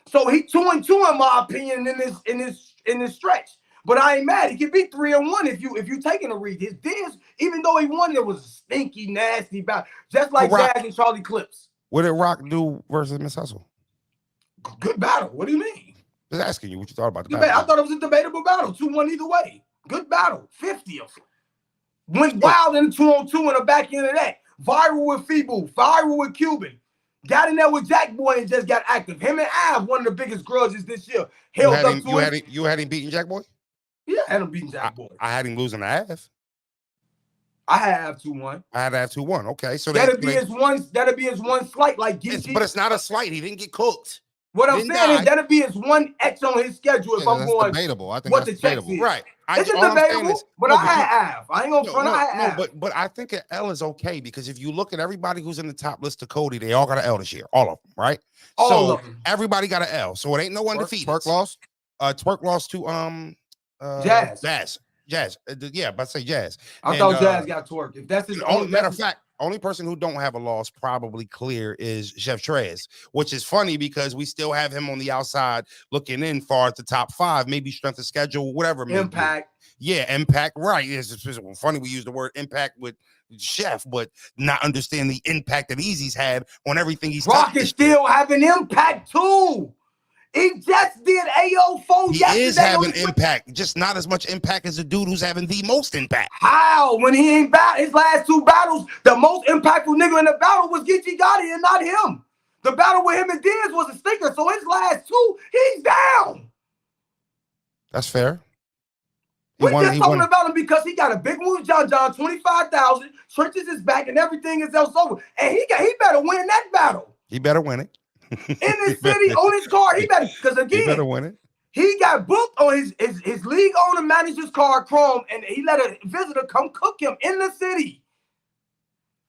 So he 2-2 in my opinion in this stretch. But I ain't mad. He could be 3-1 if you taking a Reed. His Diz, even though he won, it was a stinky, nasty battle. Just like Jazz and Charlie Clips. What did Rock do versus Miss Hustle? Good battle. What do you mean? Just asking you what you thought about the battle. I thought it was a debatable battle. 2-1 either way. Good battle. 50 of them. Went wild in 2-on-2 in the back end of that. Viral with Feeble. Viral with Cuban. Got in there with Jack Boy and just got active. Him and Av, one of the biggest grudges this year. You Held had up him, to you him. had him, you had him beating Jack Boy? Yeah, I had him beating Jack Boy. I had him losing the half. I have 2-1. I had to have 2-1. Okay, so that'll be his one slight, like Geechee. But it's not a slight. He didn't get cooked. What I'm saying is that'll be his one X on his schedule if I'm going. Debatable. I think what that's the checks debatable. is. Right. It's debatable, but I had Av. I ain't gonna front. I had Av. But I think an L is okay because if you look at everybody who's in the top list of COTY, they all got an L this year. All of them, right? All of them. Everybody got an L. So it ain't no undefeated. Twork lost? Twork lost to Jazz. Yeah, but I say Jazz. I thought Jazz got Twork. If that's his only matter of fact, only person who don't have a loss probably clear is Chef Trez, which is funny because we still have him on the outside looking in far as the top 5, maybe strength of schedule, whatever. Impact. Yeah, impact. Right. It's funny we use the word impact with Chef, but not understand the impact that Easy's had on everything he's Rock is still having impact too. He just did AO4 yesterday. He is having impact, just not as much impact as the dude who's having the most impact. How? When he ain't his last 2 battles, the most impactful nigga in the battle was Geechee Gotti and not him. The battle with him and Diaz was a stinker, so his last 2, he's down. That's fair. We're just talking about him because he got a big one with John, 25,000, Trenches is back, and everything is else over. And he better win that battle. He better win it. In the city, on his card, he better, because again, he better win it. He got booked on his league owner manager's car, Chrome, and he let a visitor come cook him in the city.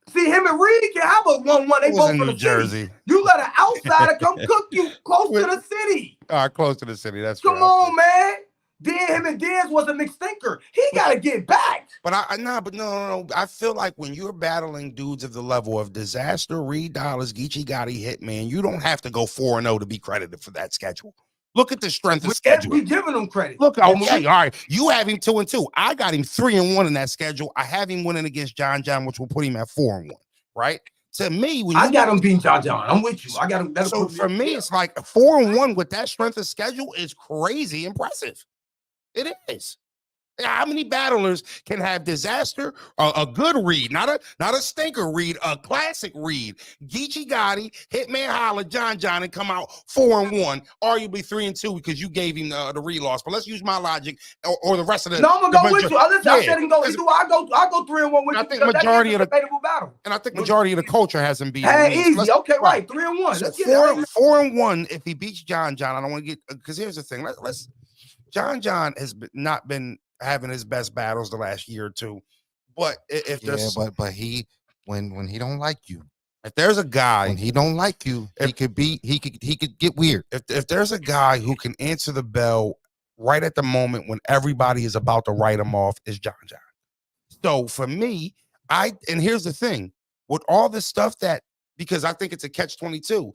See, him and Reed can have a 1-1. They both from the Jersey. City. You let an outsider come cook you close to the city. All right, close to the city. That's come on, man. Then him and Diaz was a McStinker. He got to get back. But no. I feel like when you're battling dudes of the level of Disaster, Reed Dollars, Geechee Gotti, Hitman, you don't have to go 4-0 to be credited for that schedule. Look at the strength of schedule. We giving him credit. Look, okay, all right. You have him 2-2. I got him 3-1 in that schedule. I have him winning against John, which will put him at 4-1. Right? To me, when I got him beating John. I'm with you. I got him. So for me, it's like 4-1 with that strength of schedule is crazy impressive. It is. How many battlers can have Disaster, a good read, not a stinker read, a classic read? Geechee Gotti, Hitman Holla, John, and come out 4-1, arguably 3-2 because you gave him the read loss. But let's use my logic or the rest of the. No, I'm gonna go with you. I said him go. I go 3-1 with you. I think majority of the debatable battle, and I think majority of the culture has him beat. Hey, easy. Okay, right. 3-1. Let's get 4-1. If he beats John, I don't want to get because here's the thing. Let's. John has not been having his best battles the last year or two, but if there's but he when he don't like you, if there's a guy when he don't like you, he could get weird. If there's a guy who can answer the bell right at the moment when everybody is about to write him off, is John. So for me, and here's the thing with all this stuff because I think it's a catch-22.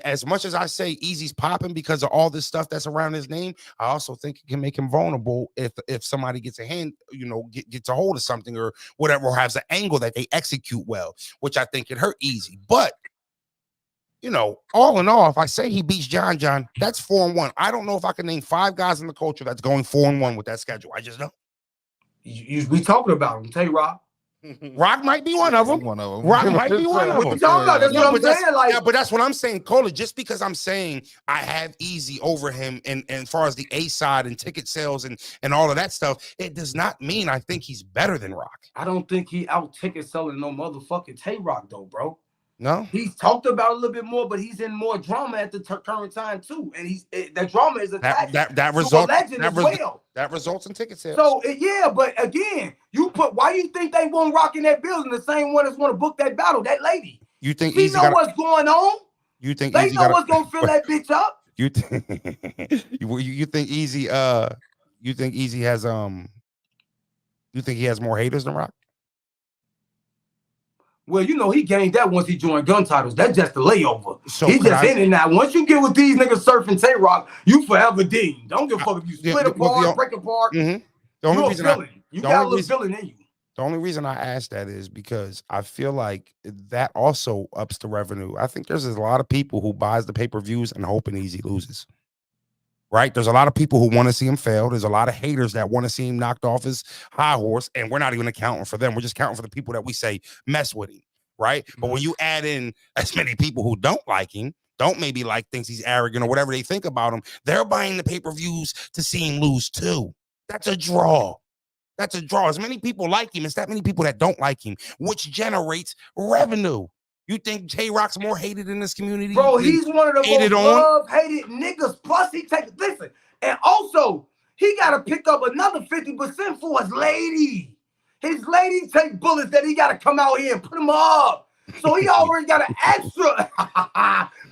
As much as I say Easy's popping because of all this stuff that's around his name, I also think it can make him vulnerable if somebody gets a hand, gets a hold of something or whatever, or has an angle that they execute well, which I think could hurt Easy. But all in all, if I say he beats John, that's 4-1. I don't know if I can name 5 guys in the culture that's going 4-1 with that schedule. I just don't. We talking about him. Tell you, Rock. Rock might be one of them. Rock might be one of them. What you talking about? That's what I'm saying. But that's what I'm saying, Cola. Just because I'm saying I have Easy over him, and as far as the A side and ticket sales and all of that stuff, it does not mean I think he's better than Rock. I don't think he out ticket selling no motherfucking Tay-Rock though, bro. No, he's talked about a little bit more, but he's in more drama at the current time too, and that drama is attached. That results in ticket sales. So but again, why you think they won't Rock in that building? The same one that's want to book that battle, that lady. You think Easy know what's going on? You think they know what's gonna fill that bitch up? You think Easy? You think Easy has You think he has more haters than Rock? Well, he gained that once he joined Gun Titles. That's just a layover. So he's just in it now. Once you get with these niggas surfing Tay-Rock, you forever deemed. Don't give a fuck if you split apart, break apart. Mm-hmm. You're a villain. You got a little villain in you. The only reason I asked that is because I feel like that also ups the revenue. I think there's a lot of people who buys the pay-per-views and hoping Easy loses. Right? There's a lot of people who want to see him fail. There's a lot of haters that want to see him knocked off his high horse, and we're not even accounting for them. We're just counting for the people that we say mess with him. right? But when you add in as many people who don't like him, don't maybe like, thinks he's arrogant or whatever they think about him, they're buying the pay-per-views to see him lose too. That's a draw. That's a draw. As many people like him, it's that many people that don't like him, which generates revenue. You think J-Rock's more hated in this community? Bro, he's one of the most love-hated niggas. Plus, listen, and also, he got to pick up another 50% for his lady. His lady take bullets that he got to come out here and put them up. So he already got an extra.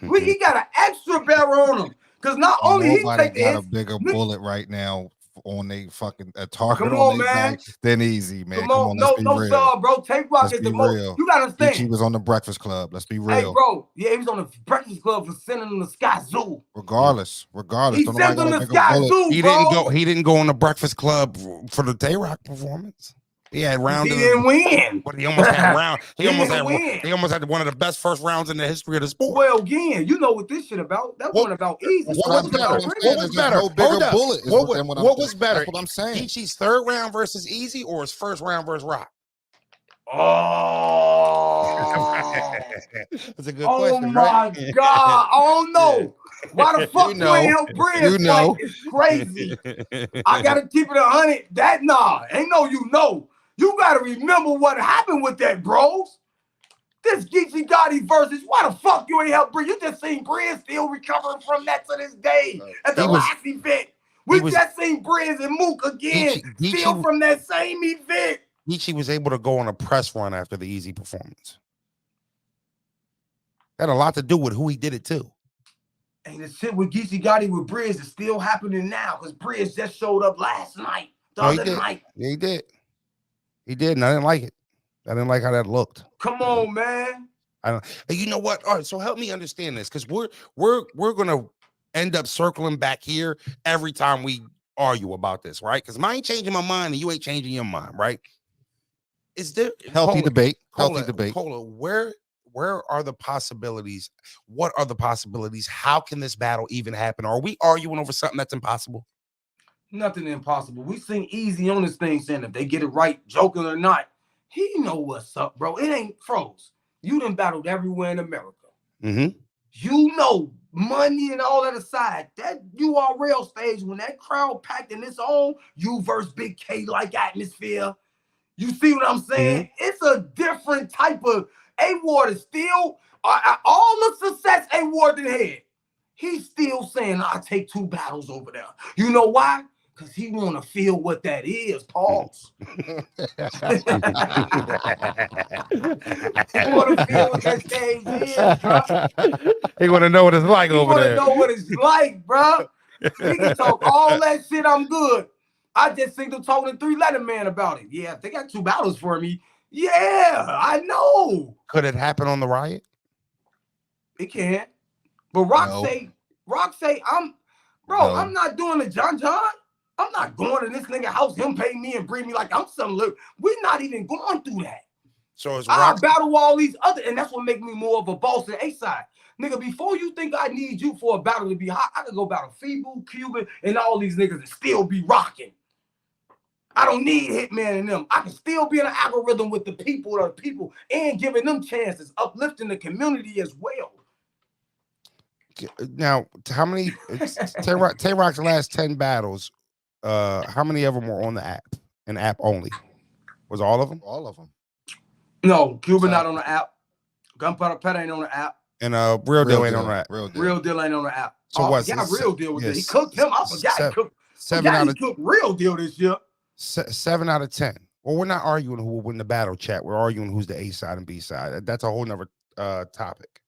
He got an extra barrel on him. Because not only he take got a bigger bullet right now on they fucking target on on man. Back than Easy, man. Come on, no, sir, bro. Twork is the most. You gotta understand. He was on the Breakfast Club. Let's be real. Hey, bro. Yeah, he was on the Breakfast Club for sending him the Sky Zoo. Regardless. He sent him the Sky Zoo, He didn't go on the Breakfast Club for the Twork performance. He had round. He didn't win. But he almost had round. He almost had one of the best first rounds in the history of the sport. Well, again, you know what this shit about. That wasn't about Easy. What was better? What was better? That's what I'm saying. Geechee's third round versus Easy, or his first round versus Rock? Oh, that's a good question. Oh my God! Oh no! Why the fuck you ain't help Broze? It's crazy. I gotta keep it 100. Ain't no you know. You gotta remember what happened with that, bros. This Geechi Gotti versus. Why the fuck you ain't help Broze? You just seen Broze still recovering from that to this day at the last event. We just seen Broze and Mook again, still from that same event. Geechi was able to go on a press run after the Easy performance. That had a lot to do with who he did it to. And the shit with Geechi Gotti with Broze is still happening now because Broze just showed up last night, the other night. Yeah, he did. He did, and I didn't like it. I didn't like how that looked. Come on, man. You know what? All right, so help me understand this, because we're gonna end up circling back here every time we argue about this, right? Because I ain't changing my mind, and you ain't changing your mind, right? Is there healthy debate? Cola, where are the possibilities? What are the possibilities? How can this battle even happen? Are we arguing over something that's impossible? Nothing impossible. We seen Easy on this thing saying if they get it right, joking or not, he know what's up, bro. It ain't froze. You done battled everywhere in America. Mm-hmm. You know, money and all that aside, that URL stage, when that crowd packed in its own you versus Big K-like atmosphere, you see what I'm saying? Mm-hmm. It's a different type of A-Ward is still, all the success A-Ward done had, he's still saying, I'll take 2 battles over there. You know why? Because he want to feel what that is, pause. He want to feel what that stage is, bro. He want to know what it's like over there. He want to know what it's like, bro. He can talk all that shit, I'm good. I just think they're talking to 3-letter man about it. Yeah, if they got 2 battles for me, yeah, I know. Could it happen on the Riot? It can't. But Rock say, I'm not doing the John. I'm not going to this nigga house, him pay me and bring me like I'm some little. We're not even going through that. So it's I battle all these other, and that's what makes me more of a boss than A-side. Nigga, before you think I need you for a battle to be hot, I could go battle Feeble, Cuban, and all these niggas and still be rocking. I don't need Hitman and them. I can still be in an algorithm with the people, and giving them chances, uplifting the community as well. Now, how many Twork's last 10 battles? How many of them were on the app? An app only? Was all of them? All of them. No, Cuban not on the app. Gunpowder Pet ain't on the app. And Real Deal ain't on the app. Real Deal ain't on the app. So what's Real Deal was there. He cooked him. I forgot he cooked. 7 out of he cooked Real Deal this year. 7 out of 10. Well, we're not arguing who will win the battle, chat. We're arguing who's the A side and B side. That's a whole nother topic.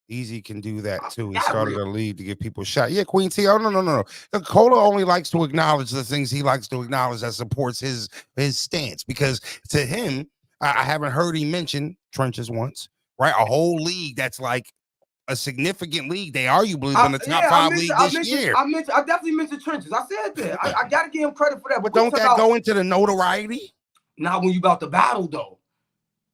Easy can do that too. He started a lead to give people a shot. Yeah, Queen T. Oh no. Cola only likes to acknowledge the things he likes to acknowledge that supports his stance, because to him, I haven't heard him mention trenches once, right? A whole league that's like a significant league. They arguably been the top 5 league this year. I definitely mentioned trenches. I said that. I gotta give him credit for that. But don't that go into the notoriety? Not when you about to battle though.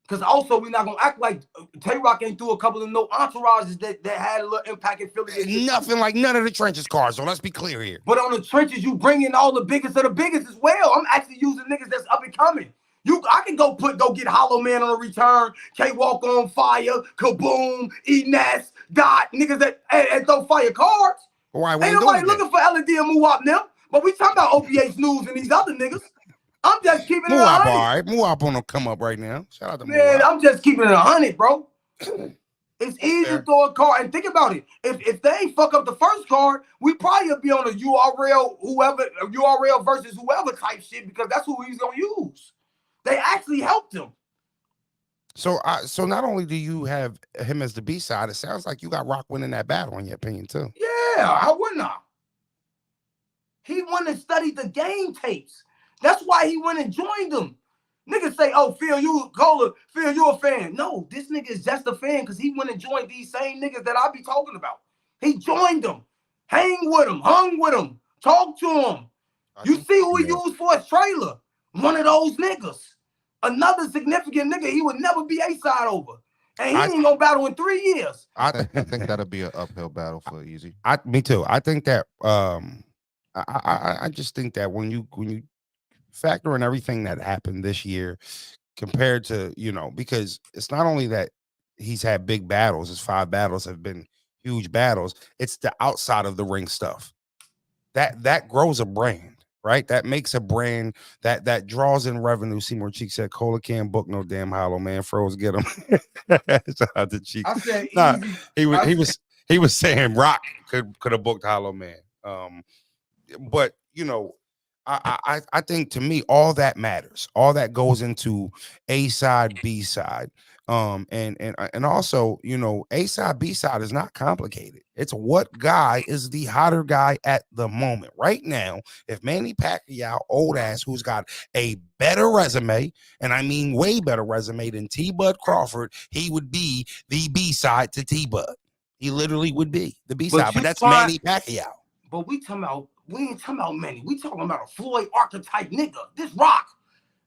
Because also we're not gonna act like Twork ain't through a couple of no entourages that had a little impact in Philly. Nothing like none of the trenches cards. So let's be clear here. But on the trenches, you bring in all the biggest of the biggest as well. I'm actually using niggas that's up and coming. I can go get Hollow Man on a return, K-Walk on fire, Kaboom, E-Ness, Dot, niggas that and throw fire cards. Why we Ain't nobody looking for L&D and Moop them, but we talking about OPH News and these other niggas. I'm just keeping it 100. All right. Moop on them come up right now. Shout out to Man, Moop. I'm just keeping it 100, bro. It's easy to throw a card. And think about it. If they ain't fuck up the first card, we probably would be on a URL versus whoever type shit because that's who he's going to use. They actually helped him. So not only do you have him as the B-side, it sounds like you got Rock winning that battle, in your opinion, too. Yeah, how wouldn't I? He went and studied the game tapes. That's why he went and joined them. Niggas say, oh, Phil, you a fan. No, this nigga is just a fan because he went and joined these same niggas that I be talking about. He joined them, hang with them, hung with them, talk to them. You see who he used for his trailer? One of those niggas. Another significant nigga he would never be A-side over. And he ain't gonna battle in 3 years. I think that'll be an uphill battle for Easy. Me too. I think that I just think that when you factor in everything that happened this year compared to, because it's not only that he's had big battles, his 5 battles have been huge battles, it's the outside of the ring stuff. That grows a brand. Right, that makes a brand that draws in revenue. Seymour Cheek said, "Cola can't book no damn Hollow Man. Froze, get him." Shout out to Cheek. I said, he was saying Rock could have booked Hollow Man. But I think to me all that matters. All that goes into A side, B side. And also, A side, B side is not complicated. It's what guy is the hotter guy at the moment. Right now, if Manny Pacquiao, old ass, who's got a better resume, and I mean way better resume than T-Bud Crawford, he would be the B side to T-Bud. He literally would be the B side, but that's Manny Pacquiao. But we ain't talking about Manny. We talking about a Floyd archetype nigga. This Rock.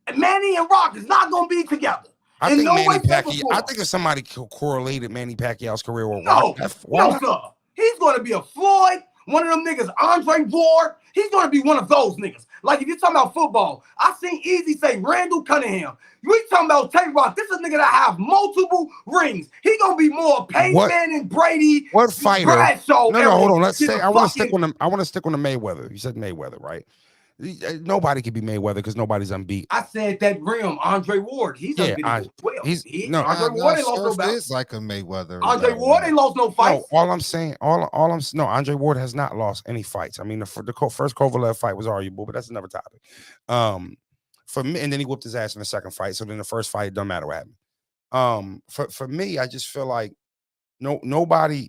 And Manny and Rock is not gonna be together. I think Manny Pacquiao. I think if somebody correlated Manny Pacquiao's career with Rock, no, sir. He's going to be a Floyd, one of them niggas, Andre Ward. He's going to be one of those niggas. Like if you're talking about football, I seen Easy say Randall Cunningham. We talking about Tay-Rock. This is a nigga that have multiple rings. He gonna be more Payman and Brady. What fighter? Bradshaw no, hold on. Let's say I want to stick on the Mayweather. You said Mayweather, right? Nobody can be Mayweather because nobody's unbeat. I said that rim, Andre Ward. He's unbeaten as well. Andre Ward ain't lost no battle. It's like a Mayweather. Andre Ward ain't lost no fights. No, Andre Ward has not lost any fights. I mean, the first Kovalev fight was arguable, but that's another topic. For me, and then he whooped his ass in the second fight. So then the first fight, it don't matter what happened. For me, I just feel like nobody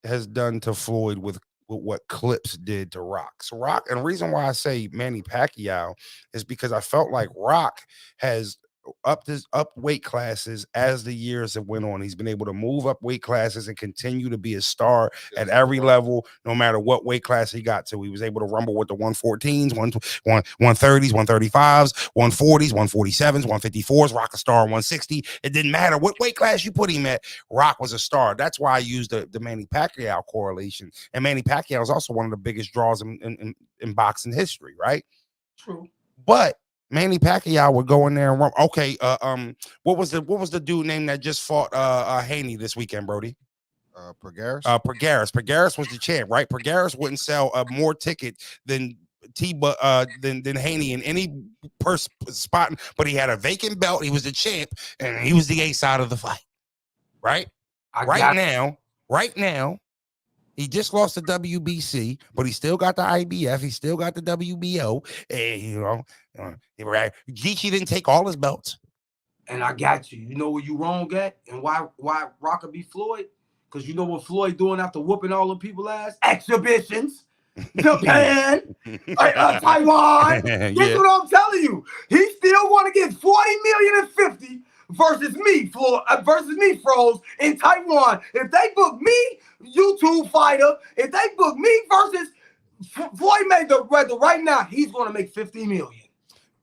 has done to Floyd with what Clips did to Rock. So Rock, and the reason why I say Manny Pacquiao is because I felt like Rock has up weight classes as the years have went on. He's been able to move up weight classes and continue to be a star at every level, no matter what weight class he got to. He was able to rumble with the 114s, 130s, 135s, 140s, 147s, 154s, Rock a star 160. It didn't matter what weight class you put him at, Rock was a star. That's why I used the Manny Pacquiao correlation. And Manny Pacquiao is also one of the biggest draws in boxing history, right? True. But Manny Pacquiao would go in there and run. Okay, what was the dude name that just fought Haney this weekend, Brody? Pergaris. Pergaris was the champ, right? Pergaris wouldn't sell more tickets than than Haney in any spot, but he had a vacant belt. He was the champ, and he was the A side of the fight, right? Right now, he just lost the WBC, but he still got the IBF. He still got the WBO. Geechee didn't take all his belts. And I got you. You know where you wrong at, and why Rock be Floyd? Because you know what Floyd doing after whooping all the people ass? Exhibitions. Japan, Taiwan. This what I'm telling you. He still want to get 40 million and 50 versus me, Froze, in Taiwan. If they book me, YouTube fighter, if they book me versus Floyd Mayweather right now, he's going to make 50 million.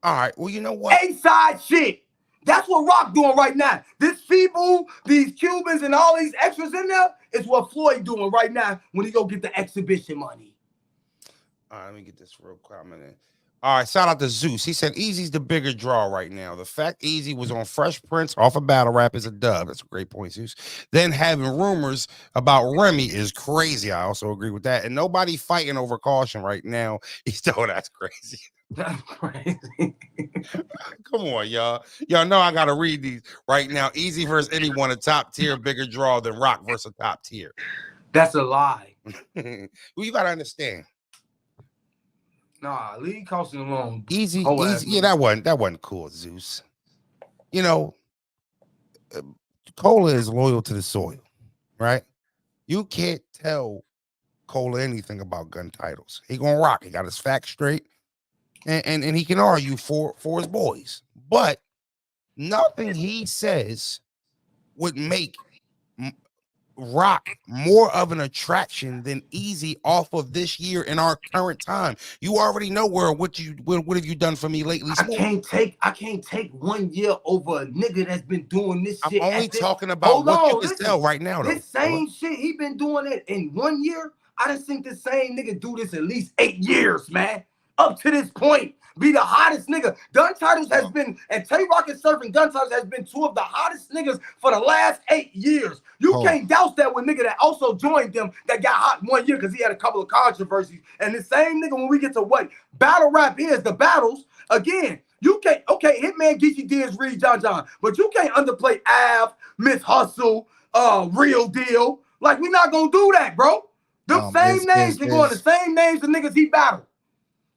All right. Well, you know what? A-side shit. That's what Rock doing right now. This people, these Cubans, and all these extras in there is what Floyd doing right now when he go get the exhibition money. All right, let me get this real comment in. All right, shout out to Zeus. He said Easy's the bigger draw right now. The fact Easy was on Fresh Prince off of Battle Rap is a dub. That's a great point, Zeus. Then having rumors about Remy is crazy. I also agree with that. And nobody fighting over caution right now. He's still that's crazy. That's crazy. Come on, y'all. Y'all know I gotta read these right now. Easy versus anyone, a top tier, bigger draw than Rock versus a top tier. That's a lie. Well, you gotta understand. Nah, leave caution alone. Easy, Whole ass easy. Yeah, nigga. that wasn't cool, Zeus. You know, Cola is loyal to the soil, right? You can't tell Cola anything about gun titles. He gonna rock. He got his facts straight, and he can argue for his boys. But nothing he says would make Rock more of an attraction than Easy off of this year in our current time. You already know what have you done for me lately? I can't take 1 year over a nigga that's been doing this shit. I'm only talking about what you can tell right now, though. This same shit, he been doing it in 1 year. I done seen the same nigga do this at least 8 years, man. Up to this point, be the hottest nigga. Gun titles has been, and Twork and Surfing Gun titles has been 2 of the hottest niggas for the last 8 years. You can't douse that with nigga that also joined them that got hot 1 year because he had a couple of controversies. And the same nigga, when we get to what battle rap is, the battles, again, you can't, okay, Hitman, Geechee, Diz, Reed, John, but you can't underplay Av, Miss Hustle, Real Deal. Like, we not gonna do that, bro. Them same names can go on the same names of niggas he battled.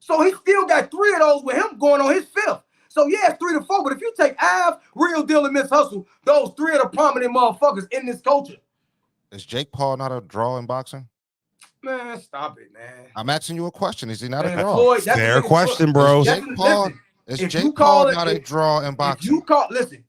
So he still got 3 of those with him going on his 5th. So yeah, it's 3 to 4. But if you take Av, Real Deal, and Miss Hustle, those 3 of the prominent motherfuckers in this culture. Is Jake Paul not a draw in boxing? Man, stop it, man. I'm asking you a question. Is he not a draw? Floyd, Fair question, bro. Is Jake Paul not a draw in boxing? Listen,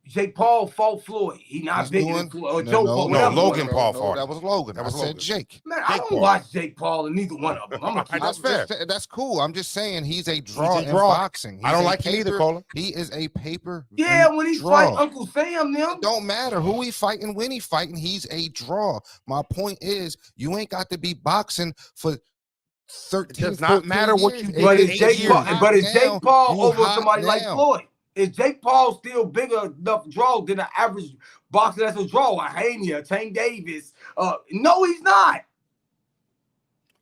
Jake Paul fought Floyd. He not big than Floyd. No, Logan Paul fought. That was Logan. That was I Logan. said Jake. Man, I don't watch Jake Paul and neither one of them. That's fair. That's cool. I'm just saying he's a draw in boxing. I don't like him either, Cola. He is a paper. Yeah, when he fight Uncle Sam, them. It don't matter who he fighting, when he fighting, he's a draw. My point is, you ain't got to be boxing for 13. It does not matter what you did. But is Jake Paul over somebody like Floyd? Is Jake Paul still bigger enough draw than an average boxer that's a draw? A Haney, a Tank Davis? No, he's not.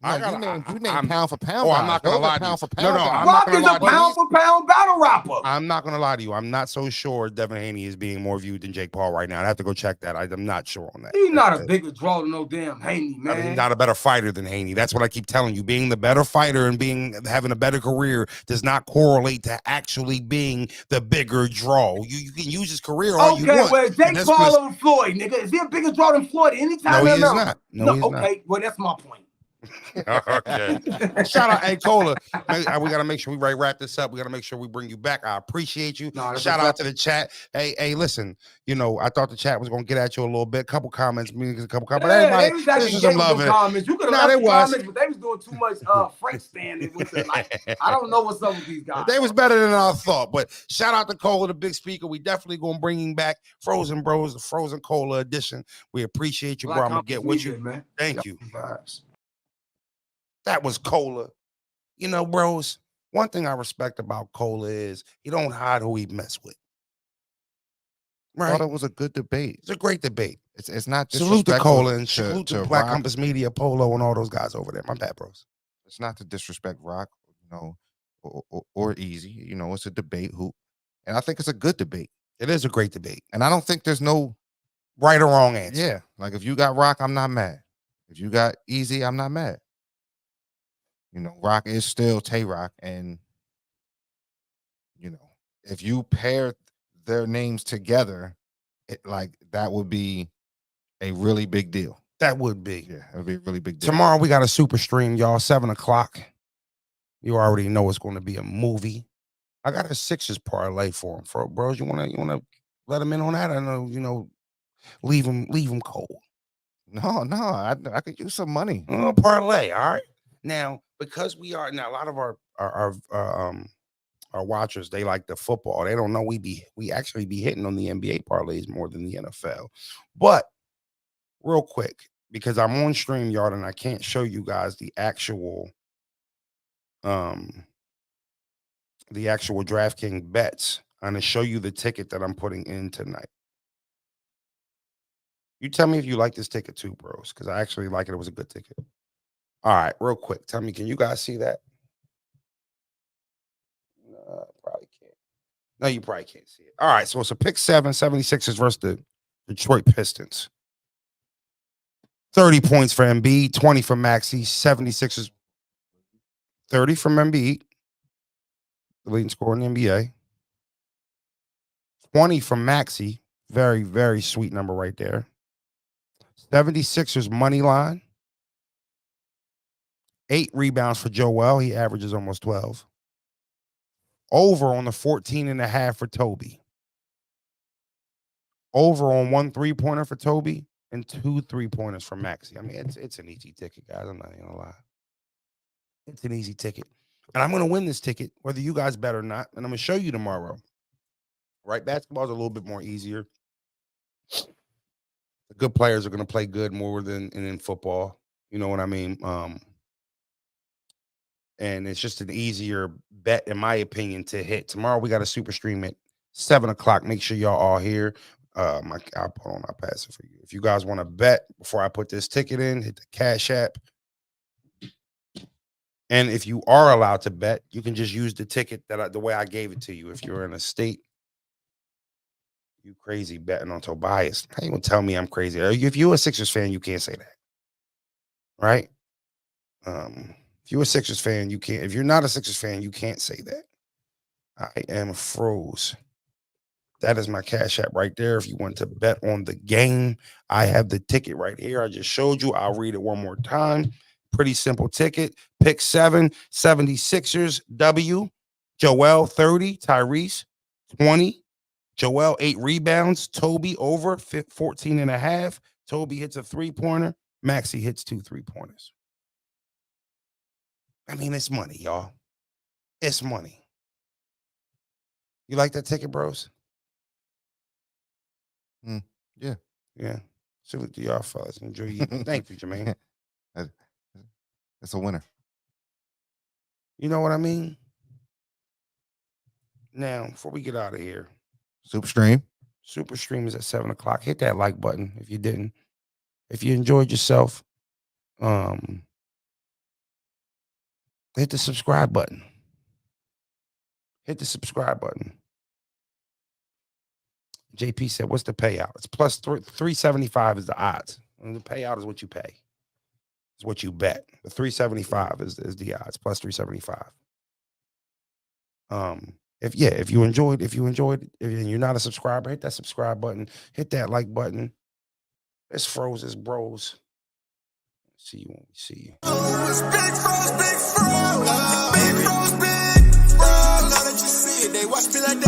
You name pound for pound. Oh, I'm not gonna lie to you. No, Rock is a pound for pound battle rapper. I'm not gonna lie to you. I'm not so sure Devin Haney is being more viewed than Jake Paul right now. I have to go check that. I'm not sure on that. He's not a bigger draw than no damn Haney, man. I mean, he's not a better fighter than Haney. That's what I keep telling you. Being the better fighter and having a better career does not correlate to actually being the bigger draw. You can use his career all you want. Okay, well, Jake Paul over Floyd, nigga. Is he a bigger draw than Floyd anytime? No, he is not. No, he's not. Okay, well, that's my point. Okay. Shout out, hey Cola. We gotta make sure we wrap this up. We gotta make sure we bring you back. I appreciate you. Shout out to the chat. Hey, listen. You know, I thought the chat was gonna get at you a little bit. Couple comments, but everybody, this is some love. Comments. You could have left the comments, but they was doing too much Frank standing with it. Like, I don't know what's up with these guys. They was better than I thought. But shout out to Cola, the big speaker. We definitely gonna bring him back. Frozen Bros, the Frozen Cola edition. We appreciate you, bro. I'm gonna get with you, man. Thank you. That was Cola. You know, bros, one thing I respect about Cola is he don't hide who he mess with. Right? I thought it was a good debate. It's a great debate. It's not salute to Cola and salute to Black Rock. Compass Media, Polo, and all those guys over there. My bad, bros. It's not to disrespect Rock, or Easy. You know, it's a debate. And I think it's a good debate. It is a great debate. And I don't think there's no right or wrong answer. Yeah. Like if you got Rock, I'm not mad. If you got Easy, I'm not mad. You know, Rock is still Twork, and you know, if you pair their names together, that would be a really big deal. That would be. Yeah, it would be a really big deal. Tomorrow we got a super stream, y'all, 7:00. You already know it's going to be a movie. I got a Sixers parlay for him, bros. You wanna let him in on that? I know, leave him cold. No, I could use some money. Parlay, all right. Now, because we are now a lot of our watchers, they like the football. They don't know we actually be hitting on the NBA parlays more than the NFL. But real quick, because I'm on StreamYard and I can't show you guys the actual the actual DraftKings bets. I'm gonna show you the ticket that I'm putting in tonight. You tell me if you like this ticket too, bros, because I actually like it. It was a good ticket. All right, real quick. Tell me, can you guys see that? Probably can't. No, you probably can't see it. All right, so it's a pick 7, 76ers versus the Detroit Pistons. 30 points for Embiid, 20 for Maxey, 76ers. 30 from Embiid, the leading scorer in the NBA. 20 from Maxey, very, very sweet number right there. 76ers money line. 8 rebounds for Joel. He averages almost 12. Over on the 14.5 for Toby. Over on 1 3-pointer for Toby and 2 3-pointers for Maxey. I mean, it's an easy ticket, guys. I'm not even gonna lie. It's an easy ticket. And I'm gonna win this ticket, whether you guys bet or not. And I'm gonna show you tomorrow. Right? Basketball's a little bit more easier. The good players are gonna play good more than in football. You know what I mean? And it's just an easier bet, in my opinion, to hit. Tomorrow we got a super stream at 7 o'clock. Make sure y'all all here. I'll pass it for you. If you guys want to bet before I put this ticket in, hit the Cash App. And if you are allowed to bet, you can just use the ticket the way I gave it to you. If you're in a state, you crazy betting on Tobias. How you gonna tell me I'm crazy? If you're a Sixers fan, you can't say that, right? If you're a Sixers fan, you can't. If you're not a Sixers fan, you can't say that. I am froze. That is my Cash App right there. If you want to bet on the game, I have the ticket right here. I just showed you. I'll read it one more time. Pretty simple ticket. Pick 7, 76ers, W. Joel, 30. Tyrese, 20. Joel, 8 rebounds. Toby, over 14.5. Toby hits a 3-pointer. Maxey hits 2 3-pointers. I mean, it's money, y'all. It's money. You like that ticket, bros? Yeah. Yeah. Salute to y'all fellas. Enjoy you. Thank you, Jermaine. It's a winner. You know what I mean? Now, before we get out of here, Super stream. Super Stream is at 7 o'clock. Hit that like button if you didn't. If you enjoyed yourself, hit the subscribe button. Hit the subscribe button. JP said, what's the payout? It's plus 375 is the odds. And the payout is what you pay. It's what you bet. The 375 is the odds, plus 375. If you enjoyed, if you're not a subscriber, hit that subscribe button, hit that like button. It's Froze, it's Broze. See you when we see you. Big Froze, big Froze. Big Froze, big Froze. Now that you see it, they watch me like that.